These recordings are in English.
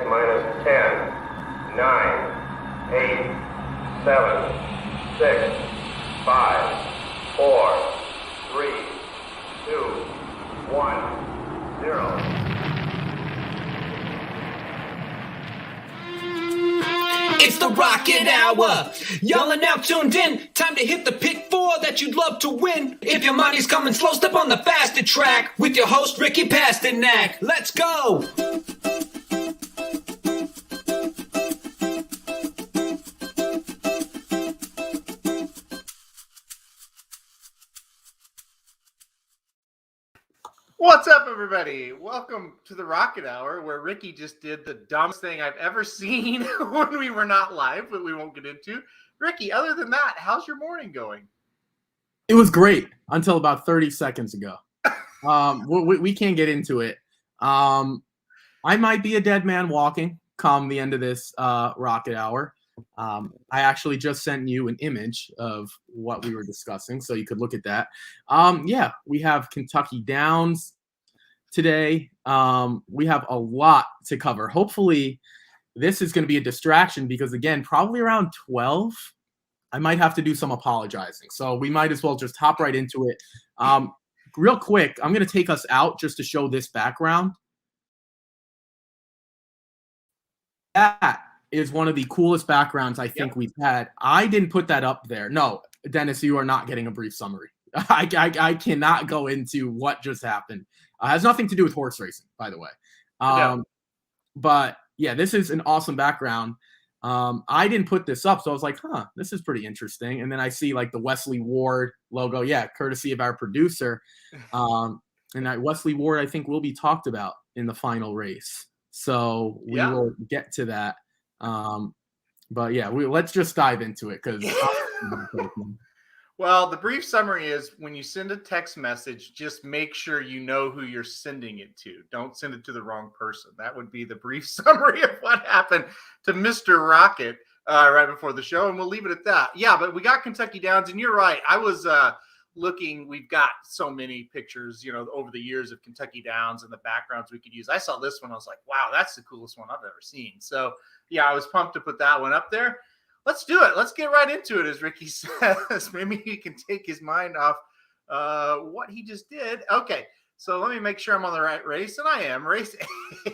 minus 10, 9, 8, 7, 6, 5, 4, 3, 2, 1, 0. It's the Rocket Hour. Y'all are now tuned in. Time to hit the pick four that you'd love to win. If your money's coming slow, step on the faster track with your host, Ricky Pasternak. Let's go. What's up, everybody? Welcome to the Rocket Hour, where Ricky just did the dumbest thing I've ever seen when we were not live, but we won't get into. Ricky, other than that, how's your morning going? It was great until about 30 seconds ago. We can't get into it. I might be a dead man walking come the end of this Rocket Hour. I actually just sent you an image of what we were discussing, so you could look at that. Yeah, we have Kentucky Downs today. We have a lot to cover. Hopefully, this is going to be a distraction because, again, probably around 12, I might have to do some apologizing. So we might as well just hop right into it. Real quick, I'm going to take us out just to show this background. That is one of the coolest backgrounds I think we've had. I didn't put that up there. No, Dennis, you are not getting a brief summary. I cannot go into what just happened. Has nothing to do with horse racing, by the way. But yeah, this is an awesome background. I didn't put this up, so I was like, this is pretty interesting. And then I see like the Wesley Ward logo. Yeah, courtesy of our producer. And Wesley Ward, I think, will be talked about in the final race. So we will get to that. But yeah, let's just dive into it because. Well, the brief summary is when you send a text message, just make sure you know who you're sending it to. Don't send it to the wrong person. That would be the brief summary of what happened to Mr. Rocket right before the show, and we'll leave it at that. Yeah, but we got Kentucky Downs, and you're right. I was looking. We've got so many pictures, over the years of Kentucky Downs and the backgrounds we could use. I saw this one. I was like, wow, that's the coolest one I've ever seen. So, yeah, I was pumped to put that one up there. Let's do it. Let's get right into it, as Ricky says. Maybe he can take his mind off what he just did. Okay, so let me make sure I'm on the right race, and I am. Race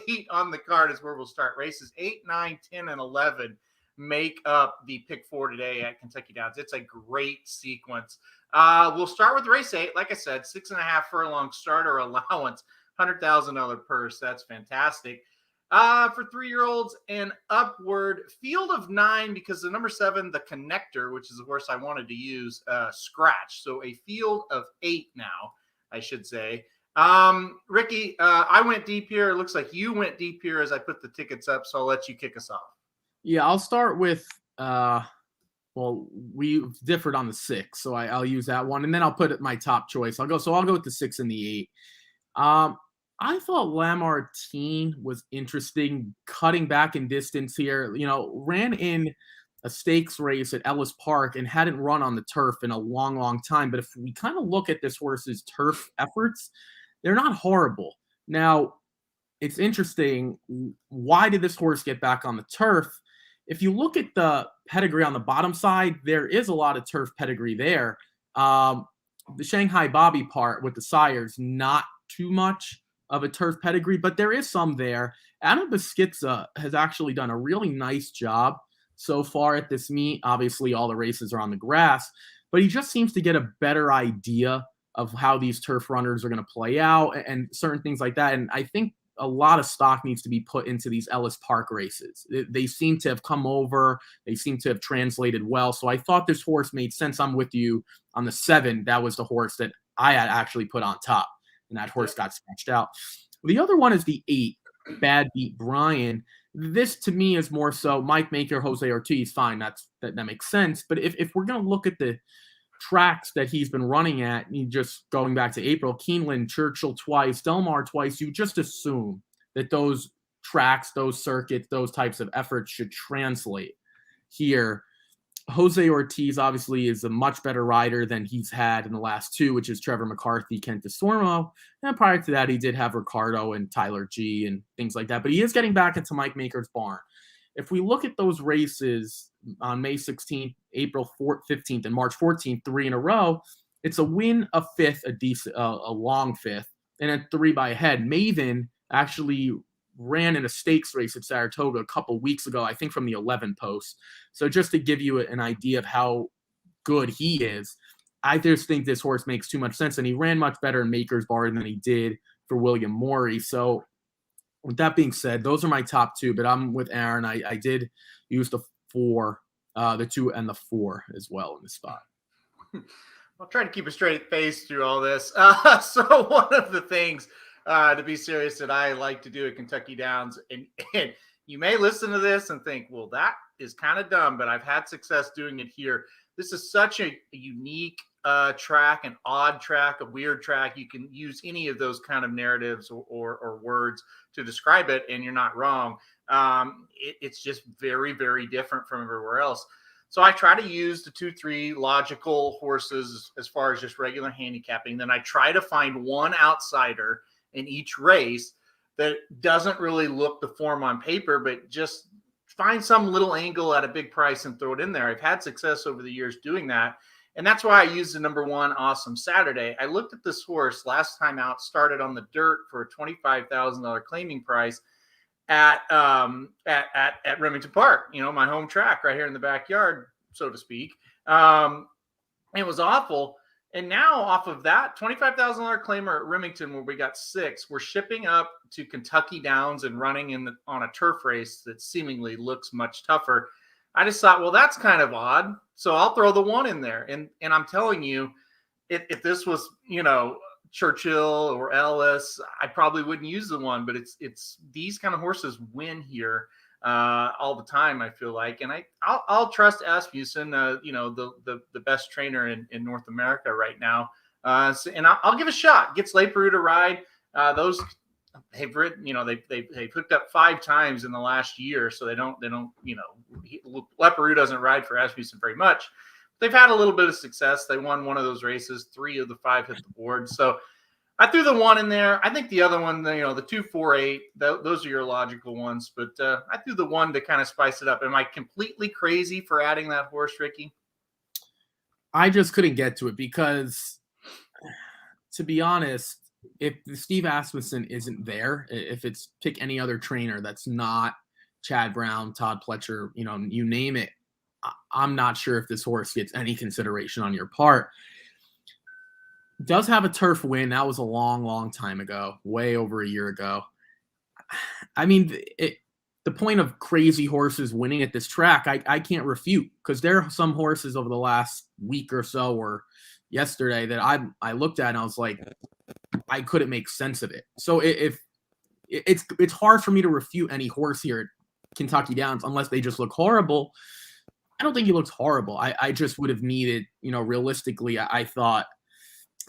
8 on the card is where we'll start. Races 8, 9, 10, and 11 make up the pick 4 today at Kentucky Downs. It's a great sequence. We'll start with race 8. Like I said, 6.5 furlong starter allowance, $100,000 purse. That's fantastic. For 3-year-olds and upward, field of 9, because the number 7, the Connector, which is the horse I wanted to use, scratch. So a field of 8 now, I should say. Ricky, I went deep here. It looks like you went deep here as I put the tickets up, so I'll let you kick us off. Yeah, I'll start with, we differed on the 6, so I'll use that one, and then I'll put it my top choice. I'll go with the 6 and the 8. I thought Lamartine was interesting, cutting back in distance here. Ran in a stakes race at Ellis Park and hadn't run on the turf in a long, long time. But if we kind of look at this horse's turf efforts, they're not horrible. Now, it's interesting. Why did this horse get back on the turf? If you look at the pedigree on the bottom side, there is a lot of turf pedigree there. The Shanghai Bobby part with the sires, not too much of a turf pedigree, but there is some there. Adam Beschizza has actually done a really nice job so far at this meet. Obviously, all the races are on the grass, but he just seems to get a better idea of how these turf runners are going to play out and certain things like that. And I think a lot of stock needs to be put into these Ellis Park races. They seem to have come over. They seem to have translated well. So I thought this horse made sense. I'm with you on the 7. That was the horse that I had actually put on top, and that horse got scratched out. The other one is the 8, Bad Beat Brian. This to me is more so Mike Maker, Jose Ortiz. Fine, that makes sense. But if we're going to look at the tracks that he's been running at, just going back to April, Keeneland, Churchill twice, Del Mar twice, you just assume that those tracks, those circuits, those types of efforts should translate here. Jose Ortiz obviously is a much better rider than he's had in the last two, which is Trevor McCarthy, Kent DeStormo. And prior to that, he did have Ricardo and Tyler G and things like that. But he is getting back into Mike Maker's barn. If we look at those races on May 16th, April 15th, and March 14th, 3 in a row, it's a win, a fifth, a long fifth, and then 3 by a head. Maven actually ran in a stakes race at Saratoga a couple weeks ago, I think from the 11 post. So just to give you an idea of how good he is, I just think this horse makes too much sense. And he ran much better in Maker's Barn than he did for William Morey. So with that being said, those are my top 2, but I'm with Aaron. I did use the 4, the 2 and the 4 as well in the spot. I'll try to keep a straight face through all this. So one of the things, to be serious, that I like to do at Kentucky Downs, and you may listen to this and think, well, that is kind of dumb, but I've had success doing it here. This is such a unique track, an odd track, a weird track. You can use any of those kind of narratives or words to describe it, and you're not wrong. It's just very, very different from everywhere else. So I try to use the 2-3 logical horses as far as just regular handicapping. Then I try to find one outsider in each race that doesn't really look the form on paper, but just find some little angle at a big price and throw it in there. I've had success over the years doing that. And that's why I used the number 1 Awesome Saturday. I looked at this horse last time out, started on the dirt for a $25,000 claiming price at Remington Park, my home track right here in the backyard, so to speak. It was awful. And now off of that $25,000 claimer at Remington, where we got 6, we're shipping up to Kentucky Downs and running on a turf race that seemingly looks much tougher. I just thought, well, that's kind of odd. So I'll throw the 1 in there. And I'm telling you, if this was, Churchill or Ellis, I probably wouldn't use the 1, but it's these kind of horses win here all the time, I feel like. And I'll trust Asmussen, the best trainer in North America right now. And I'll give a shot. Gets Leparoux to ride. Those they've ridden, they've hooked up 5 times in the last year, so they don't, Leparoux doesn't ride for Asmussen very much. They've had a little bit of success. They won one of those races. 3 of the 5 hit the board. So I threw the 1 in there. I think the other one, the 2, 4, 8, those are your logical ones. But I threw the 1 to kind of spice it up. Am I completely crazy for adding that horse, Ricky? I just couldn't get to it because, to be honest, if Steve Asmussen isn't there, if it's pick any other trainer that's not Chad Brown, Todd Pletcher, you name it, I'm not sure if this horse gets any consideration on your part. Does have a turf win. That was a long, long time ago, way over a year ago. I mean, the point of crazy horses winning at this track, I can't refute, because there are some horses over the last week or so or yesterday that I looked at and I was like, I couldn't make sense of it. So if it's hard for me to refute any horse here at Kentucky Downs unless they just look horrible. I don't think he looks horrible. I just would have needed, realistically, I thought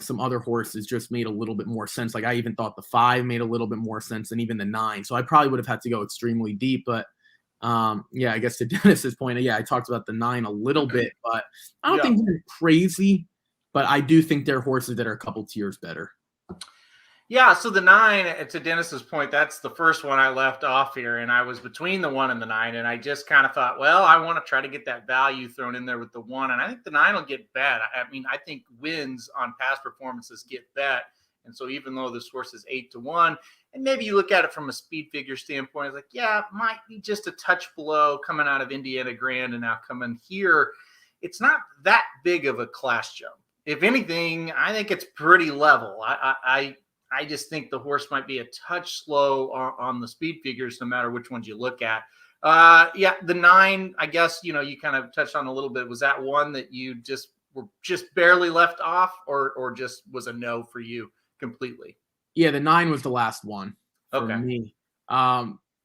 some other horses just made a little bit more sense. Like I even thought the 5 made a little bit more sense than even the 9. So I probably would have had to go extremely deep. But I guess to Dennis's point, I talked about the 9 a little bit, but I don't think they're crazy. But I do think they're horses that are a couple tiers better. Yeah, so the 9, to Dennis's point, that's the first one I left off here, and I was between the 1 and the 9, and I just kind of thought, well, I want to try to get that value thrown in there with the 1, and I think the 9 will get bet. I think wins on past performances get bet, and so even though this horse is 8-1, and maybe you look at it from a speed figure standpoint, it's like, yeah, it might be just a touch below coming out of Indiana Grand and now coming here. It's not that big of a class jump. If anything, I think it's pretty level. I just think the horse might be a touch slow on the speed figures, no matter which ones you look at. The 9, I guess, you kind of touched on a little bit. Was that one that you were just barely left off or just was a no for you completely? Yeah, the 9 was the last one for okay. me.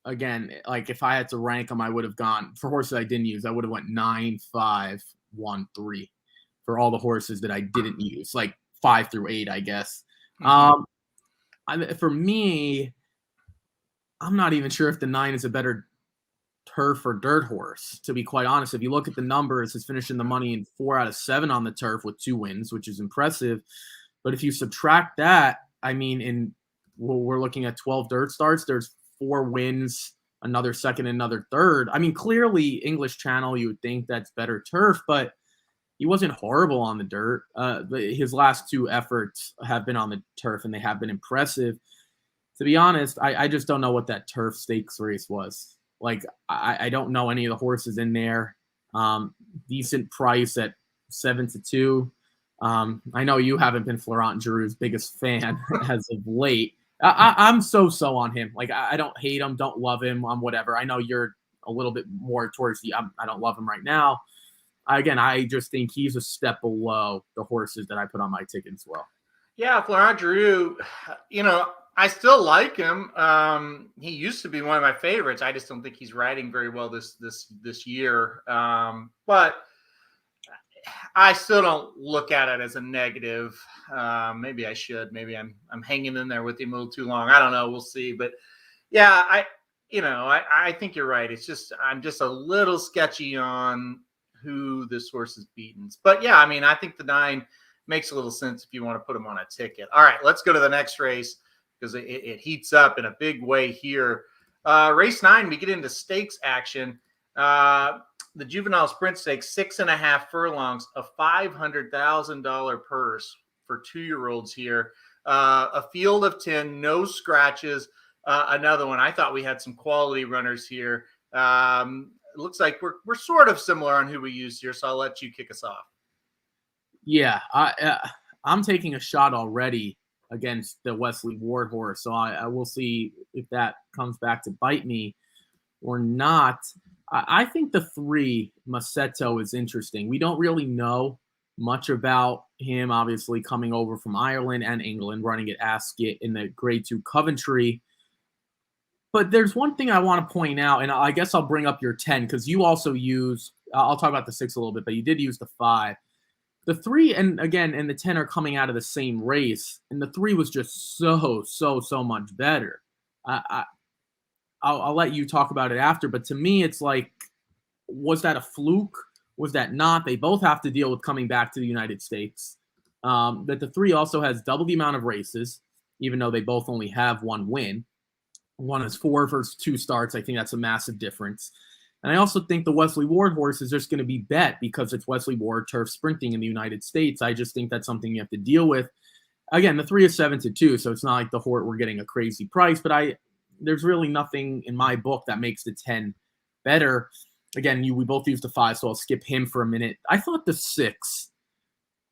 Again, like if I had to rank them, I would have gone for horses I didn't use. I would have went 9, 5, 1, 3 for all the horses that I didn't use, like 5 through 8, I guess. Mm-hmm. For me, I'm not even sure if the 9 is a better turf or dirt horse, to be quite honest. If you look at the numbers, it's finishing the money in 4 out of 7 on the turf with 2 wins, which is impressive. But if you subtract that, I mean, we're looking at 12 dirt starts. There's 4 wins, another second, another third. I mean, clearly English Channel, you would think that's better turf, but he wasn't horrible on the dirt. His last 2 efforts have been on the turf, and they have been impressive. To be honest, I just don't know what that turf stakes race was. Like, I don't know any of the horses in there. Decent price at 7-2. I know you haven't been Florent Giroux's biggest fan as of late. I'm so on him. Like, I don't hate him, don't love him, whatever. I know you're a little bit more towards I don't love him right now. Again, I just think he's a step below the horses that I put on my ticket as well. Yeah, Florent Giroux, I still like him. He used to be one of my favorites. I just don't think he's riding very well this year. But I still don't look at it as a negative. Maybe I should. Maybe I'm hanging in there with him a little too long. I don't know. We'll see. But yeah, I think you're right. It's just I'm just a little sketchy on who this horse is beaten. But yeah, I mean, I think the 9 makes a little sense if you want to put him on a ticket. All right, let's go to the next race because it heats up in a big way here. Race 9, we get into stakes action. The Juvenile Sprint Stakes, 6.5 furlongs, a $500,000 purse for 2-year-olds here. A field of 10, no scratches. Another one. I thought we had some quality runners here. It looks like we're sort of similar on who we used here, so I'll let you kick us off. Yeah, I'm taking a shot already against the Wesley Ward horse, so I will see if that comes back to bite me or not. I think the 3, Masetto, is interesting. We don't really know much about him, obviously coming over from Ireland and England, running at Ascot in the Grade 2 Coventry. But there's one thing I want to point out, and I guess I'll bring up your 10 because you also use I'll talk about the 6 a little bit, but you did use the 5. The 3 and the 10 are coming out of the same race, and the 3 was just so much better. I'll let you talk about it after, but to me, it's like, was that a fluke? Was that not? They both have to deal with coming back to the United States. That the 3 also has double the amount of races, even though they both only have 1 win. One is 4 versus 2 starts. I think that's a massive difference. And I also think the Wesley Ward horse is just going to be bet because it's Wesley Ward turf sprinting in the United States. I just think that's something you have to deal with. Again, the 3 is 7-2, so it's not like the horse we're getting a crazy price, but there's really nothing in my book that makes the 10 better. Again, we both used the 5, so I'll skip him for a minute. I thought the 6,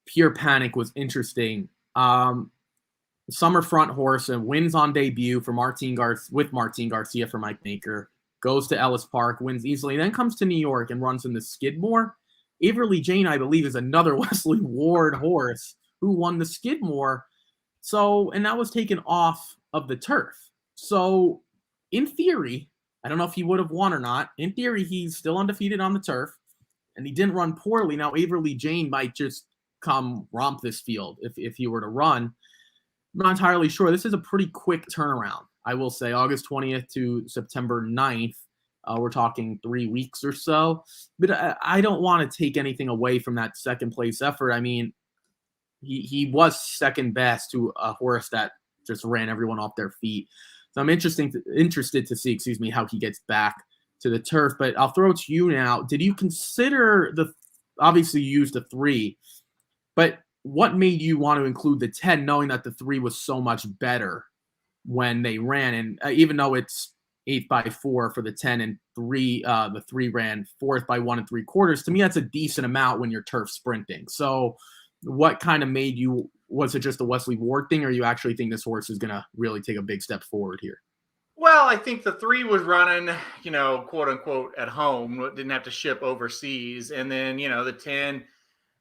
Pure Panic, was interesting. Summer front horse and wins on debut for Martin Garcia for Mike Baker. Goes to Ellis Park, wins easily, then comes to New York and runs in the Skidmore. Averly Jane, I believe, is another Wesley Ward horse who won the Skidmore. So, and that was taken off of the turf. So, in theory, I don't know if he would have won or not. In theory, he's still undefeated on the turf, and he didn't run poorly. Now, Averly Jane might just come romp this field if he were to run. I'm not entirely sure. This is a pretty quick turnaround, I will say. August 20th to September 9th. We're talking 3 weeks or so. But I don't want to take anything away from that second place effort. I mean, he was second best to a horse that just ran everyone off their feet. So I'm interested to see, how he gets back to the turf. But I'll throw it to you now. Did you consider obviously you used the 3, but what made you want to include the 10, knowing that the 3 was so much better when they ran? And even though it's 8x4 for the 10 and 3, the 3 ran 4th by 1 3/4. To me, that's a decent amount when you're turf sprinting. So what kind of made you, was it just the Wesley Ward thing, or you actually think this horse is going to really take a big step forward here? Well, I think the 3 was running, quote unquote at home, didn't have to ship overseas. And then, the 10,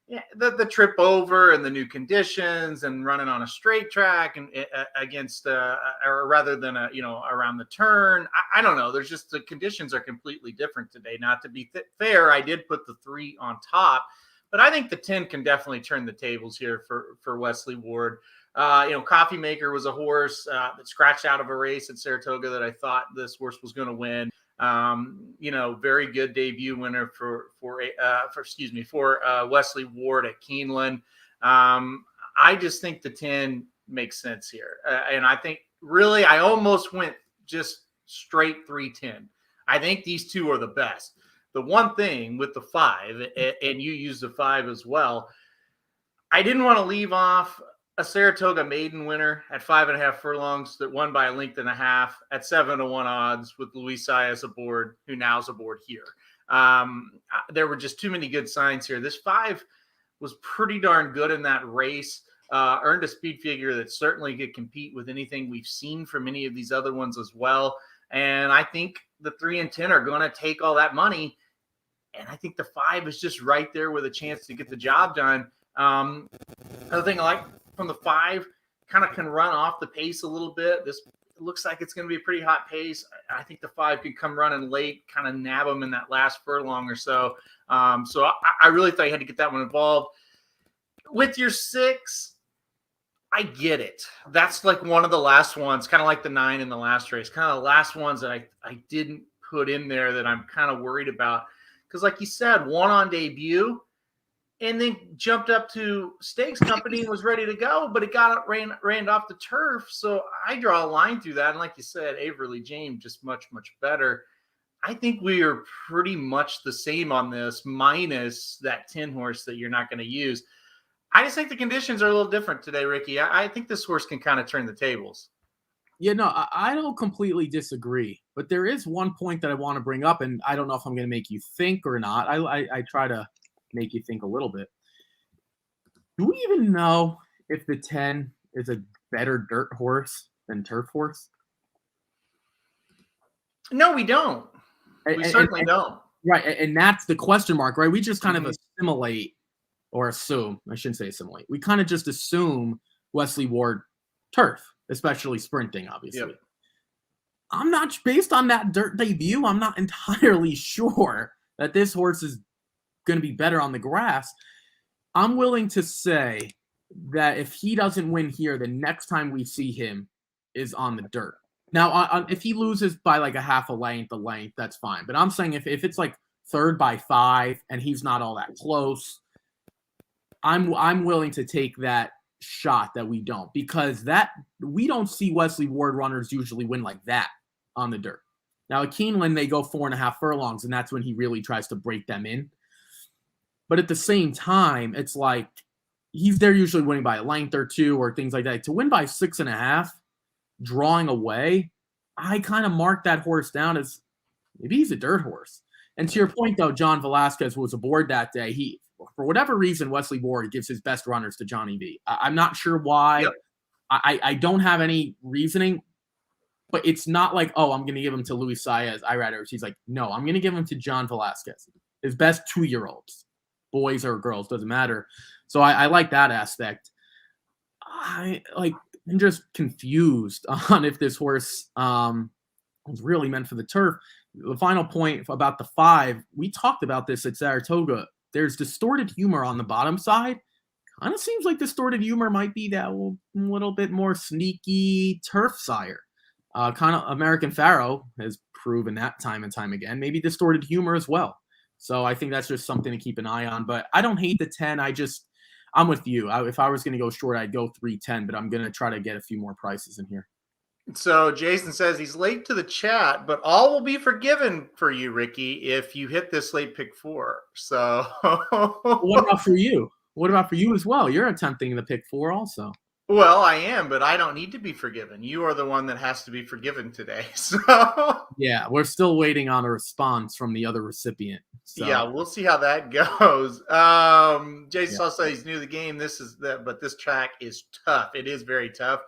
yeah, the trip over and the new conditions and running on a straight track and against, or rather than around the turn. I don't know. There's just, the conditions are completely different today. Not to be fair, I did put the 3 on top, but I think the 10 can definitely turn the tables here for Wesley Ward. Coffee Maker was a horse that scratched out of a race at Saratoga that I thought this horse was going to win. Very good debut winner for Wesley Ward at Keeneland. I just think the 10 makes sense here. And I think really I almost went just straight 310. I think these two are the best. The one thing with the 5, and you use the 5 as well, I didn't want to leave off a Saratoga maiden winner at 5.5 furlongs that won by a length and a half at 7-1 odds with Luis Saez aboard, who now's aboard here. There were just too many good signs here. This 5 was pretty darn good in that race. Earned a speed figure that certainly could compete with anything we've seen from any of these other ones as well. And I think the 3 and 10 are going to take all that money. And I think the 5 is just right there with a chance to get the job done. Another thing I like from the 5, kind of can run off the pace a little bit. This looks like it's going to be a pretty hot pace. I think the 5 could come running late, kind of nab them in that last furlong or so. So I really thought you had to get that one involved. With your 6, I get it. That's like one of the last ones, kind of like the 9 in the last race, kind of the last ones that I didn't put in there that I'm kind of worried about. Because like you said, won on debut and then jumped up to Stakes Company and was ready to go, but it got ran off the turf. So I draw a line through that. And like you said, Averly James just much, much better. I think we are pretty much the same on this, minus that 10 horse that you're not going to use. I just think the conditions are a little different today, Ricky. I think this horse can kind of turn the tables. Yeah, no, I don't completely disagree. But there is one point that I want to bring up, and I don't know if I'm going to make you think or not. I try to make you think a little bit. Do we even know if the 10 is a better dirt horse than turf horse? No, we don't. We certainly don't. Right, and that's the question mark, right? We just kind of assimilate or assume. I shouldn't say assimilate. We kind of just assume Wesley Ward turf, especially sprinting, obviously. Yep. I'm not, based on that dirt debut, I'm not entirely sure that this horse is going to be better on the grass. I'm willing to say that if he doesn't win here, the next time we see him is on the dirt. Now, if he loses by like a half a length, that's fine. But I'm saying if it's like third by 5 and he's not all that close, I'm willing to take that shot that we don't, because that we don't see Wesley Ward runners usually win like that on the dirt. Now at Keeneland, they go 4.5 furlongs, and that's when he really tries to break them in. But at the same time, it's like they're usually winning by a length or 2 or things like that. To win by 6.5, drawing away, I kind of mark that horse down as maybe he's a dirt horse. And to your point, though, John Velasquez was aboard that day. He, for whatever reason, Wesley Ward gives his best runners to Johnny V. I'm not sure why. Yep. I don't have any reasoning, but it's not like, oh, I'm going to give him to Luis Saez, Iriders. He's like, no, I'm going to give him to John Velasquez, his best 2-year-olds, boys or girls, doesn't matter. So I like that aspect. I'm just confused on if this horse was really meant for the turf. The final point about the 5, we talked about this at Saratoga. There's distorted humor on the bottom side. Kind of seems like distorted humor might be that little bit more sneaky turf sire. Kind of American Pharaoh has proven that time and time again. Maybe distorted humor as well. So I think that's just something to keep an eye on. But I don't hate the 10. I'm with you. If I was going to go short, I'd go 310, but I'm going to try to get a few more prices in here. So Jason says he's late to the chat, but all will be forgiven for you, Ricky, if you hit this late pick 4. So what about for you? What about for you as well? You're attempting the pick 4 also. Well, I am, but I don't need to be forgiven. You are the one that has to be forgiven today. So yeah, we're still waiting on a response from the other recipient. So. Yeah, we'll see how that goes. Jason also says he's new to the game. But this track is tough. It is very tough.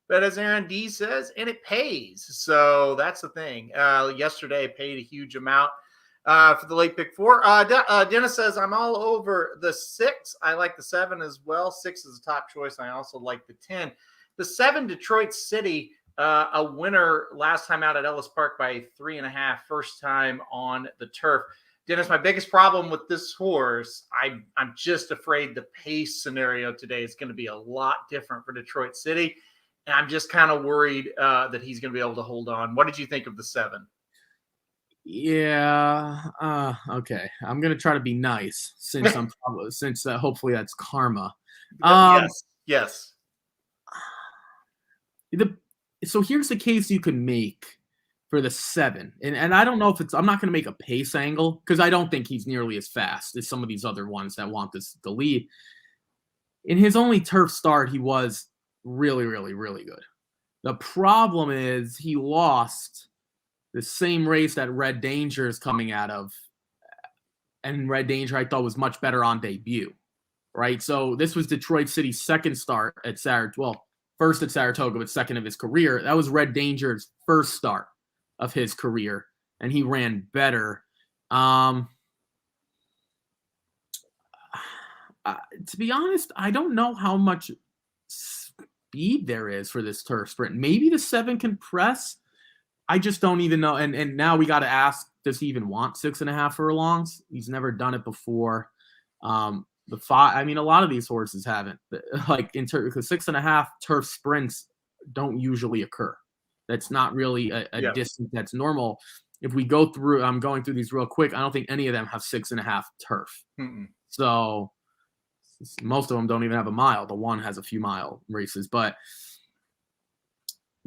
But as Aaron D says, and it pays. So that's the thing. Yesterday paid a huge amount for the late pick 4. Dennis says, I'm all over the 6. I like the 7 as well. 6 is a top choice. I also like the 10. The 7, Detroit City, a winner last time out at Ellis Park by 3.5, first time on the turf. Dennis, my biggest problem with this horse, I'm just afraid the pace scenario today is going to be a lot different for Detroit City. And I'm just kind of worried that he's going to be able to hold on. What did you think of the 7? Yeah. Okay. I'm gonna try to be nice since hopefully that's karma. Yes. Yes. So here's the case you can make for the 7, and I don't know if I'm not gonna make a pace angle because I don't think he's nearly as fast as some of these other ones that want the lead. In his only turf start, he was really, really, really good. The problem is he lost the same race that Red Danger is coming out of. And Red Danger, I thought, was much better on debut, right? So this was Detroit City's second start at Saratoga. Well, first at Saratoga, but second of his career. That was Red Danger's first start of his career, and he ran better. To be honest, I don't know how much speed there is for this turf sprint. Maybe the 7 can press. I just don't even know. And now we got to ask, does he even want 6.5 furlongs? He's never done it before. The 5, I mean, a lot of these horses haven't. Like because 6.5 turf sprints don't usually occur. That's not really a distance that's normal. If we go through, I'm going through these real quick. I don't think any of them have 6.5 turf. So most of them don't even have a mile. The one has a few mile races, but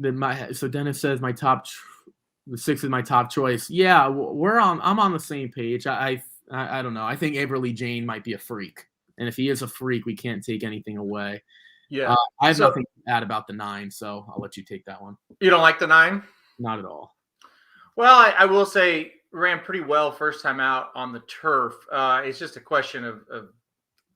so Dennis says the 6 is my top choice. Yeah, I'm on the same page. I don't know. I think Averly Jane might be a freak, and if he is a freak, we can't take anything away. Yeah, I have nothing to add about the 9, so I'll let you take that one. You don't like the 9? Not at all. Well, I will say ran pretty well first time out on the turf. It's just a question of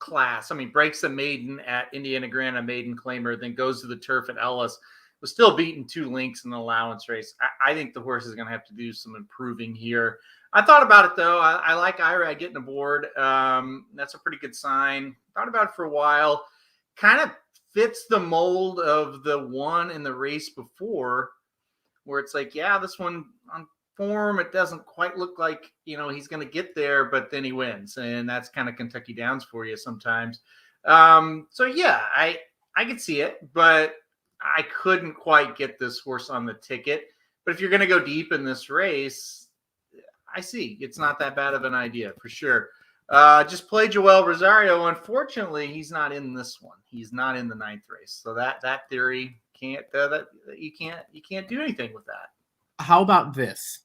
class. I mean, breaks the maiden at Indiana Grand, a maiden claimer, then goes to the turf at Ellis. Was still beating 2 lengths in the allowance race. I think the horse is going to have to do some improving here. I thought about it, though. I like Ira getting aboard. That's a pretty good sign. Thought about it for a while. Kind of fits the mold of the one in the race before, where it's like, yeah, this one on form, it doesn't quite look like, he's going to get there, but then he wins. And that's kind of Kentucky Downs for you sometimes. So, yeah, I could see it, but I couldn't quite get this horse on the ticket. But if you're going to go deep in this race, I see. It's not that bad of an idea for sure. Just play Joel Rosario. Unfortunately, he's not in this one. He's not in the 9th race. So that theory can't you can't do anything with that. How about this?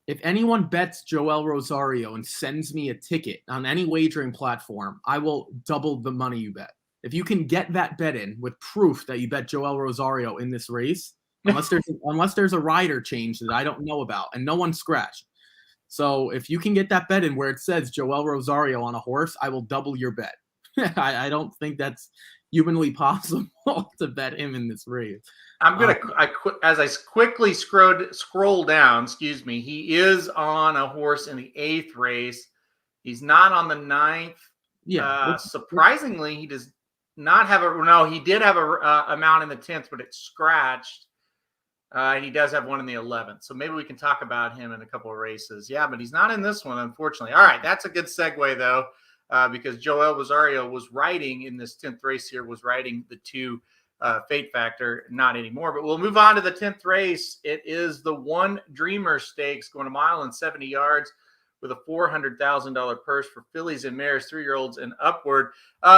If anyone bets Joel Rosario and sends me a ticket on any wagering platform, I will double the money you bet. If you can get that bet in with proof that you bet Joel Rosario in this race, unless there's a rider change that I don't know about and no one scratched. So if you can get that bet in where it says Joel Rosario on a horse, I will double your bet. I don't think that's humanly possible to bet him in this race. I'm gonna as I quickly scroll down. Excuse me. He is on a horse in the 8th race. He's not on the 9th. Yeah. Surprisingly, he does not have he did have a amount in the 10th, but it's scratched. He does have one in the 11th. So maybe we can talk about him in a couple of races. Yeah, but he's not in this one, unfortunately. All right, that's a good segue, though, because Joel Rosario was riding in this 10th race here, was riding the 2 Fate Factor, not anymore. But we'll move on to the 10th race. It is the One Dreamer Stakes, going 1 mile and 70 yards with a $400,000 purse for fillies and mares, 3-year-olds and upward.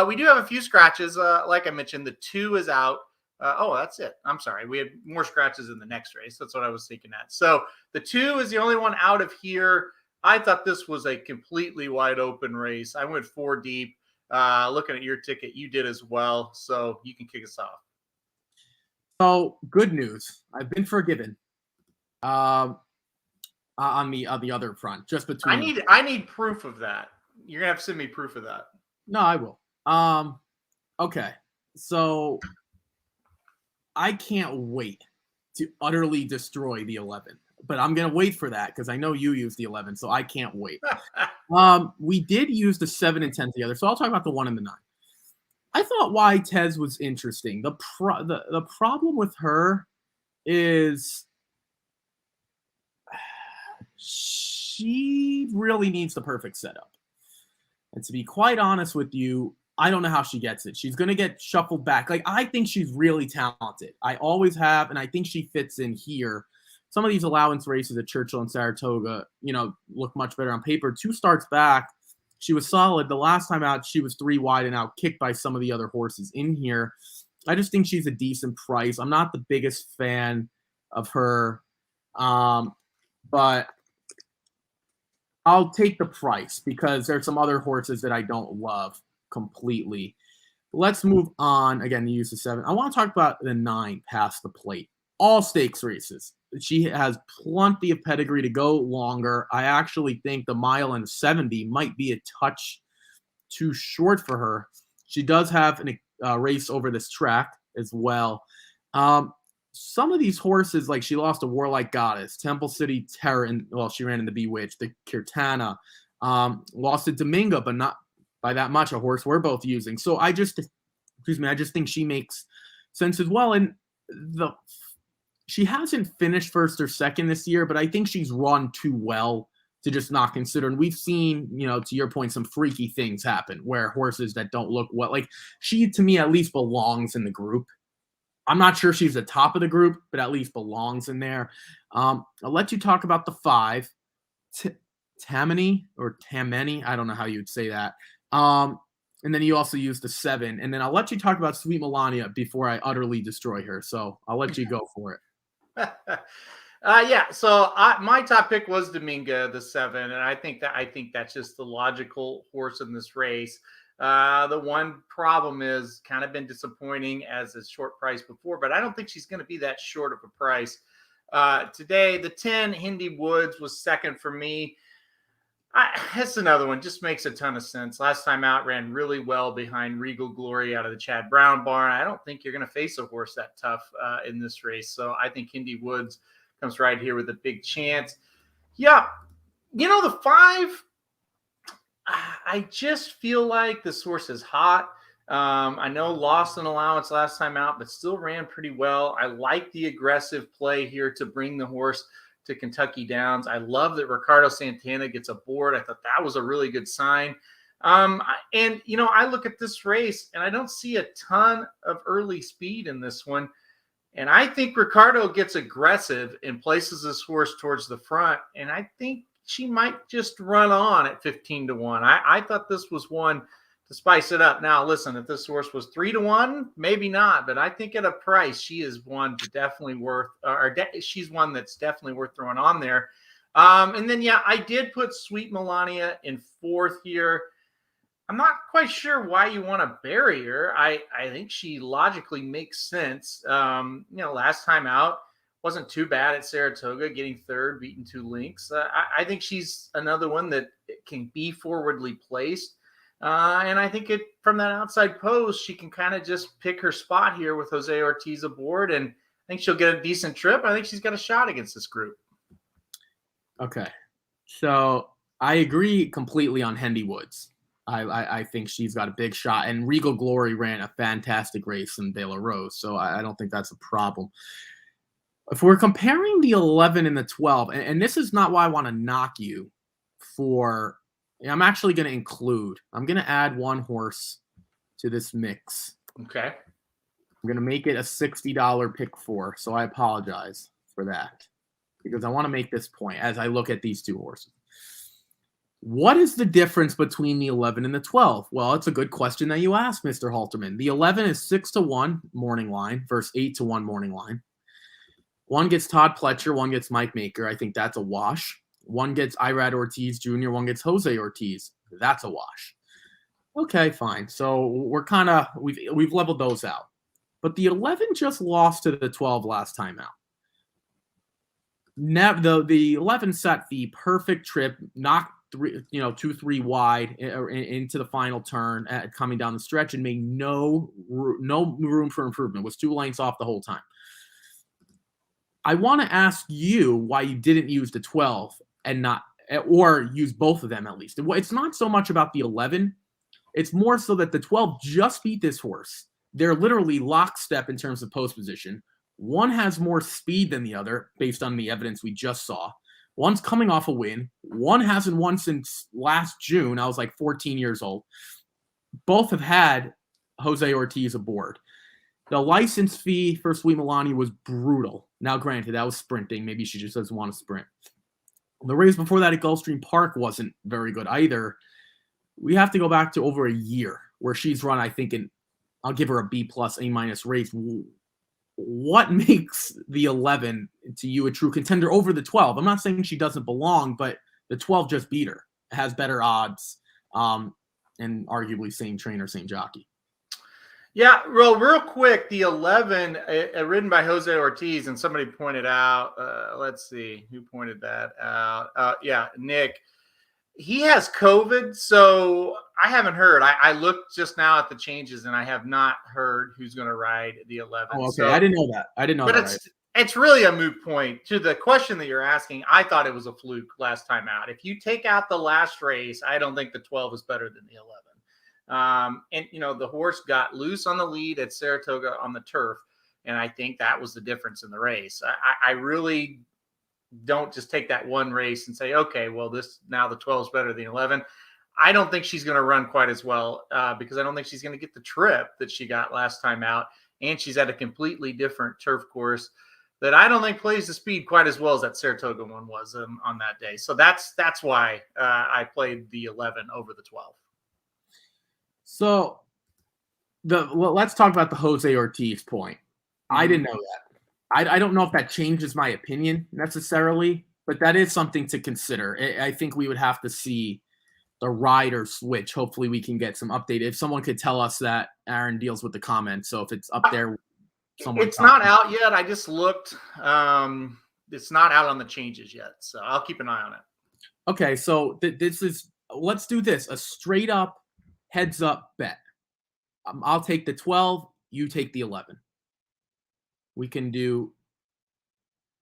We do have a few scratches. Like I mentioned, the 2 is out. That's it. I'm sorry. We had more scratches in the next race. That's what I was thinking at. So the 2 is the only one out of here. I thought this was a completely wide open race. I went 4 deep. Looking at your ticket, you did as well. So you can kick us off. So good news. I've been forgiven. On the other front, just between. I need proof of that. You're gonna have to send me proof of that. No, I will. Okay. So I can't wait to utterly destroy the 11, but I'm gonna wait for that because I know you use the 11, so I can't wait. We did use the 7 and 10 together, so I'll talk about the 1 and the 9. I thought why Tez was interesting. The problem with her is she really needs the perfect setup. And to be quite honest with you, I don't know how she gets it. She's going to get shuffled back. Like, I think she's really talented. I always have, and I think she fits in here. some of these allowance races at Churchill and Saratoga, look much better on paper. 2 starts back, she was solid. The last time out, she was 3 wide and out kicked by some of the other horses in here. I just think she's a decent price. I'm not the biggest fan of her, but I'll take the price because there's some other horses that I don't love completely. Let's move on. Again, the use of 7. I want to talk about the 9 past the plate. All stakes races. She has plenty of pedigree to go longer. I actually think the mile and 70 might be a touch too short for her. She does have a race over this track as well. Some of these horses, like she lost to Warlike Goddess, Temple City Terror, and she ran in the Bewitched, the Kirtana, lost to Domingo, but not by that much, a horse we're both using. So I just think she makes sense as well. And she hasn't finished first or second this year, but I think she's run too well to just not consider. And we've seen, to your point, some freaky things happen where horses that don't look well, like she, to me, at least belongs in the group. I'm not sure she's the top of the group, but at least belongs in there. I'll let you talk about the 5, Tammany. I don't know how you'd say that. And then you also use the 7. And then I'll let you talk about Sweet Melania before I utterly destroy her. So I'll let you go for it. Yeah. So my top pick was Dominga, the 7, and I think that's just the logical horse in this race. The one problem is kind of been disappointing as a short price before, but I don't think she's going to be that short of a price. Today, the 10, Hindi Woods, was second for me. That's another one. Just makes a ton of sense. Last time out, ran really well behind Regal Glory out of the Chad Brown barn. I don't think you're going to face a horse that tough in this race. So I think Hindi Woods comes right here with a big chance. Yeah. The 5, I just feel like this horse is hot. I know lost an allowance last time out, but still ran pretty well. I like the aggressive play here to bring the horse to Kentucky Downs. I love that Ricardo Santana gets aboard. I thought that was a really good sign. And, I look at this race and I don't see a ton of early speed in this one. And I think Ricardo gets aggressive and places this horse towards the front. And I think she might just run on at 15-1. I thought this was one to spice it up. Now, listen, if this horse was 3-1, maybe not, but I think at a price, she is one to definitely worth, she's one that's definitely worth throwing on there. And then, I did put Sweet Melania in 4th here. I'm not quite sure why you want to bury her. I think she logically makes sense. Last time out, wasn't too bad at Saratoga, getting 3rd, beating 2 links. I think she's another one that can be forwardly placed. And I think from that outside post, she can kind of just pick her spot here with Jose Ortiz aboard. And I think she'll get a decent trip. I think she's got a shot against this group. Okay. So I agree completely on Hendy Woods. I think she's got a big shot. And Regal Glory ran a fantastic race in De La Rose. So I don't think that's a problem. If we're comparing the 11 and the 12, and this is not why I want to knock you for, I'm actually going to I'm going to add one horse to this mix. Okay. I'm going to make it a $60 pick 4. So I apologize for that because I want to make this point as I look at these 2 horses. What is the difference between the 11 and the 12? Well, it's a good question that you asked, Mr. Halterman. The 11 is 6-1 morning line versus 8-1 morning line. One gets Todd Pletcher, one gets Mike Maker. I think that's a wash. One gets Irad Ortiz Jr., one gets Jose Ortiz. That's a wash. Okay, fine. So we're kind of we've leveled those out. But the 11 just lost to the 12 last time out. The 11 set the perfect trip, knocked 2-3 wide into the final turn coming down the stretch and made no room for improvement. Was 2 lengths off the whole time. I want to ask you why you didn't use the 12 or use both of them at least. It's not so much about the 11. It's more so that the 12 just beat this horse. They're literally lockstep in terms of post position. One has more speed than the other based on the evidence we just saw. One's coming off a win. One hasn't won since last June. I was like 14 years old. Both have had Jose Ortiz aboard. The license fee for Sweet Melania was brutal. Now, granted, that was sprinting. Maybe she just doesn't want to sprint. The race before that at Gulfstream Park wasn't very good either. We have to go back to over a year where she's run, I think, I'll give her a B+, A- race. What makes the 11 to you a true contender over the 12? I'm not saying she doesn't belong, but the 12 just beat her. It has better odds, and arguably same trainer, same jockey. Yeah, well, real quick, the 11 ridden by Jose Ortiz, and somebody pointed out, let's see, who pointed that out? Yeah, Nick. He has COVID, so I haven't heard. I looked just now at the changes, and I have not heard who's going to ride the 11. Oh, okay. So, I didn't know that. But it's really a moot point. To the question that you're asking, I thought it was a fluke last time out. If you take out the last race, I don't think the 12 is better than the 11. And, the horse got loose on the lead at Saratoga on the turf, and I think that was the difference in the race. I really don't just take that one race and say, okay, well, now the 12 is better than the 11. I don't think she's going to run quite as well because I don't think she's going to get the trip that she got last time out. And she's at a completely different turf course that I don't think plays the speed quite as well as that Saratoga one was on that day. So that's why I played the 11 over the 12. So let's talk about the Jose Ortiz point. Mm-hmm. I didn't know that. I don't know if that changes my opinion necessarily, but that is something to consider. I think we would have to see the rider switch. Hopefully we can get some update. If someone could tell us that, Aaron deals with the comments. So if it's up there, it's not out yet. I just looked. It's not out on the changes yet. So I'll keep an eye on it. Okay. So let's do this. A straight up heads up bet. I'll take the 12. You take the 11. We can do.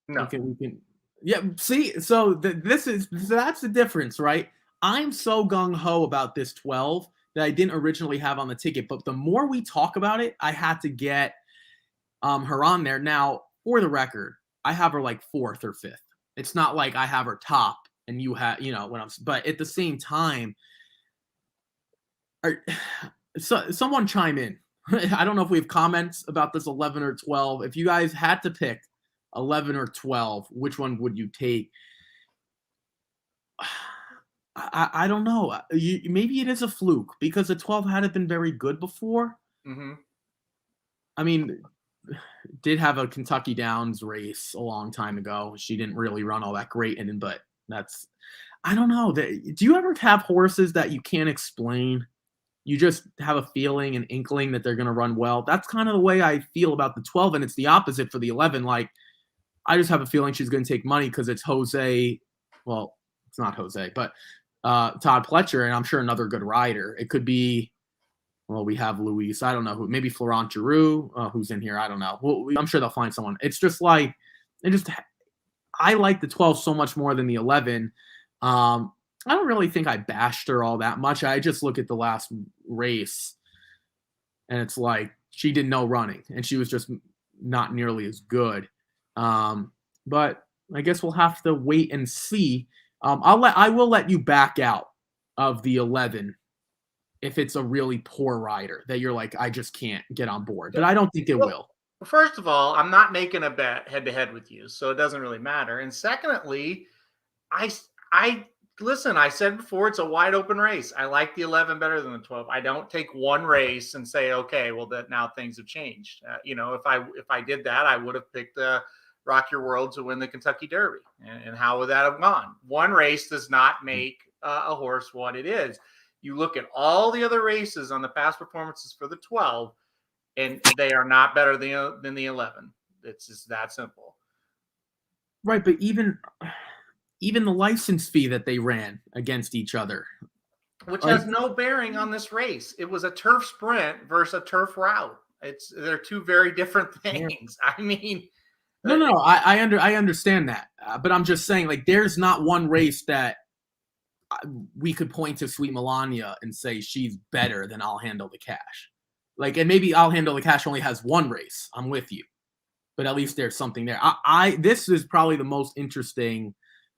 No. We can. Yeah. See, so that's the difference, right? I'm so gung ho about this 12 that I didn't originally have on the ticket, but the more we talk about it, I had to get her on there. Now, for the record, I have her like 4th or 5th. It's not like I have her top and you have, but at the same time, someone chime in. I don't know if we have comments about this 11 or 12. If you guys had to pick 11 or 12, which one would you take? I don't know. Maybe it is a fluke because the 12 hadn't been very good before. Mm-hmm. I mean, did have a Kentucky Downs race a long time ago. She didn't really run all that great, but I don't know. Do you ever have horses that you can't explain? You just have a feeling, an inkling that they're going to run well. That's kind of the way I feel about the 12, and it's the opposite for the 11. Like, I just have a feeling she's going to take money because it's Jose. Well, it's not Jose, but Todd Pletcher, and I'm sure another good rider. It could be, well, we have Luis. I don't know who. Maybe Florent Giroux, who's in here. I don't know. Well, I'm sure they'll find someone. It's just like, I like the 12 so much more than the 11. I don't really think I bashed her all that much. I just look at the last race, and it's like she did no running, and she was just not nearly as good. But I guess we'll have to wait and see. I will let you back out of the 11 if it's a really poor rider that you're like, I just can't get on board. But I don't think it will. First of all, I'm not making a bet head-to-head with you, so it doesn't really matter. And secondly, listen, I said before, it's a wide open race. I like the 11 better than the 12. I don't take one race and say, okay, well, that now things have changed. If I did that, I would have picked Rock Your World to win the Kentucky Derby. And how would that have gone? One race does not make a horse what it is. You look at all the other races on the past performances for the 12, and they are not better than the 11. It's just that simple. Right, but even the license fee that they ran against each other. Which has no bearing on this race. It was a turf sprint versus a turf route. They're two very different things. I mean... No, I understand that. But I'm just saying, like, there's not one race that we could point to Sweet Melania and say she's better than I'll Handle the Cash. Like, and maybe I'll Handle the Cash only has one race. I'm with you. But at least there's something there. This is probably the most interesting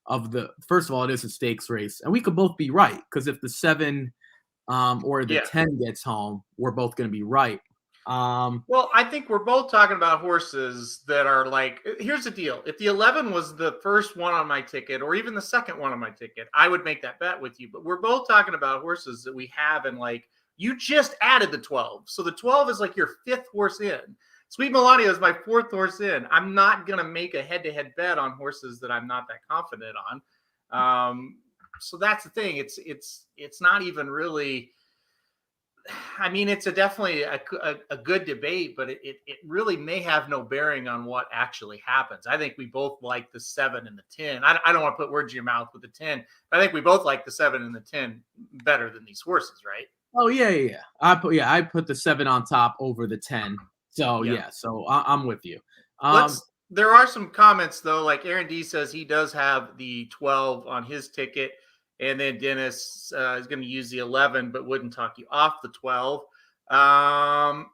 of the, first of all, it is a stakes race. And we could both be right. Because if the 7 or the 10 gets home, we're both going to be right. Well, I think we're both talking about horses that are like, here's the deal. If the 11 was the first one on my ticket or even the second one on my ticket, I would make that bet with you. But we're both talking about horses that we have and like, you just added the 12. So the 12 is like your fifth horse in. Sweet Melania is my fourth horse in. I'm not going to make a head-to-head bet on horses that I'm not that confident on. So that's the thing. It's not even really, I mean, it's definitely a good debate, but it really may have no bearing on what actually happens. I think we both like the 7 and the 10. I don't want to put words in your mouth with the 10. But I think we both like the 7 and the 10 better than these horses, right? Oh yeah. I put the 7 on top over the 10. So yeah, so I'm with you. There are some comments though, like Aaron D says he does have the 12 on his ticket, and then Dennis is going to use the 11, but wouldn't talk you off the 12.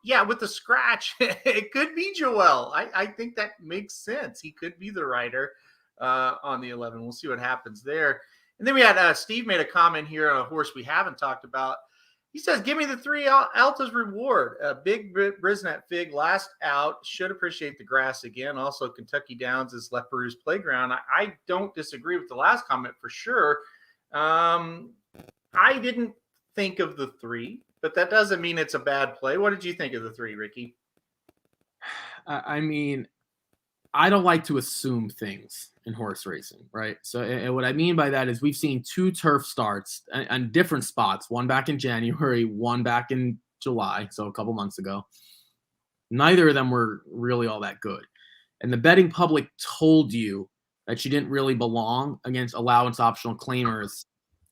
Yeah, with the scratch, it could be Joel. I think that makes sense. He could be the rider on the 11. We'll see what happens there. And then we had Steve made a comment here on a horse we haven't talked about. He says, give me the 3 Alta's Reward. Big Brisnet Fig last out. Should appreciate the grass again. Also, Kentucky Downs is Leperoux's playground. I don't disagree with the last comment for sure. I didn't think of the 3, but that doesn't mean it's a bad play. What did you think of the 3, Ricky? I mean, I don't like to assume things in horse racing, right? So, and what I mean by that is we've seen 2 turf starts on different spots, one back in January, one back in July, so a couple months ago. Neither of them were really all that good. And the betting public told you that she didn't really belong against allowance optional claimers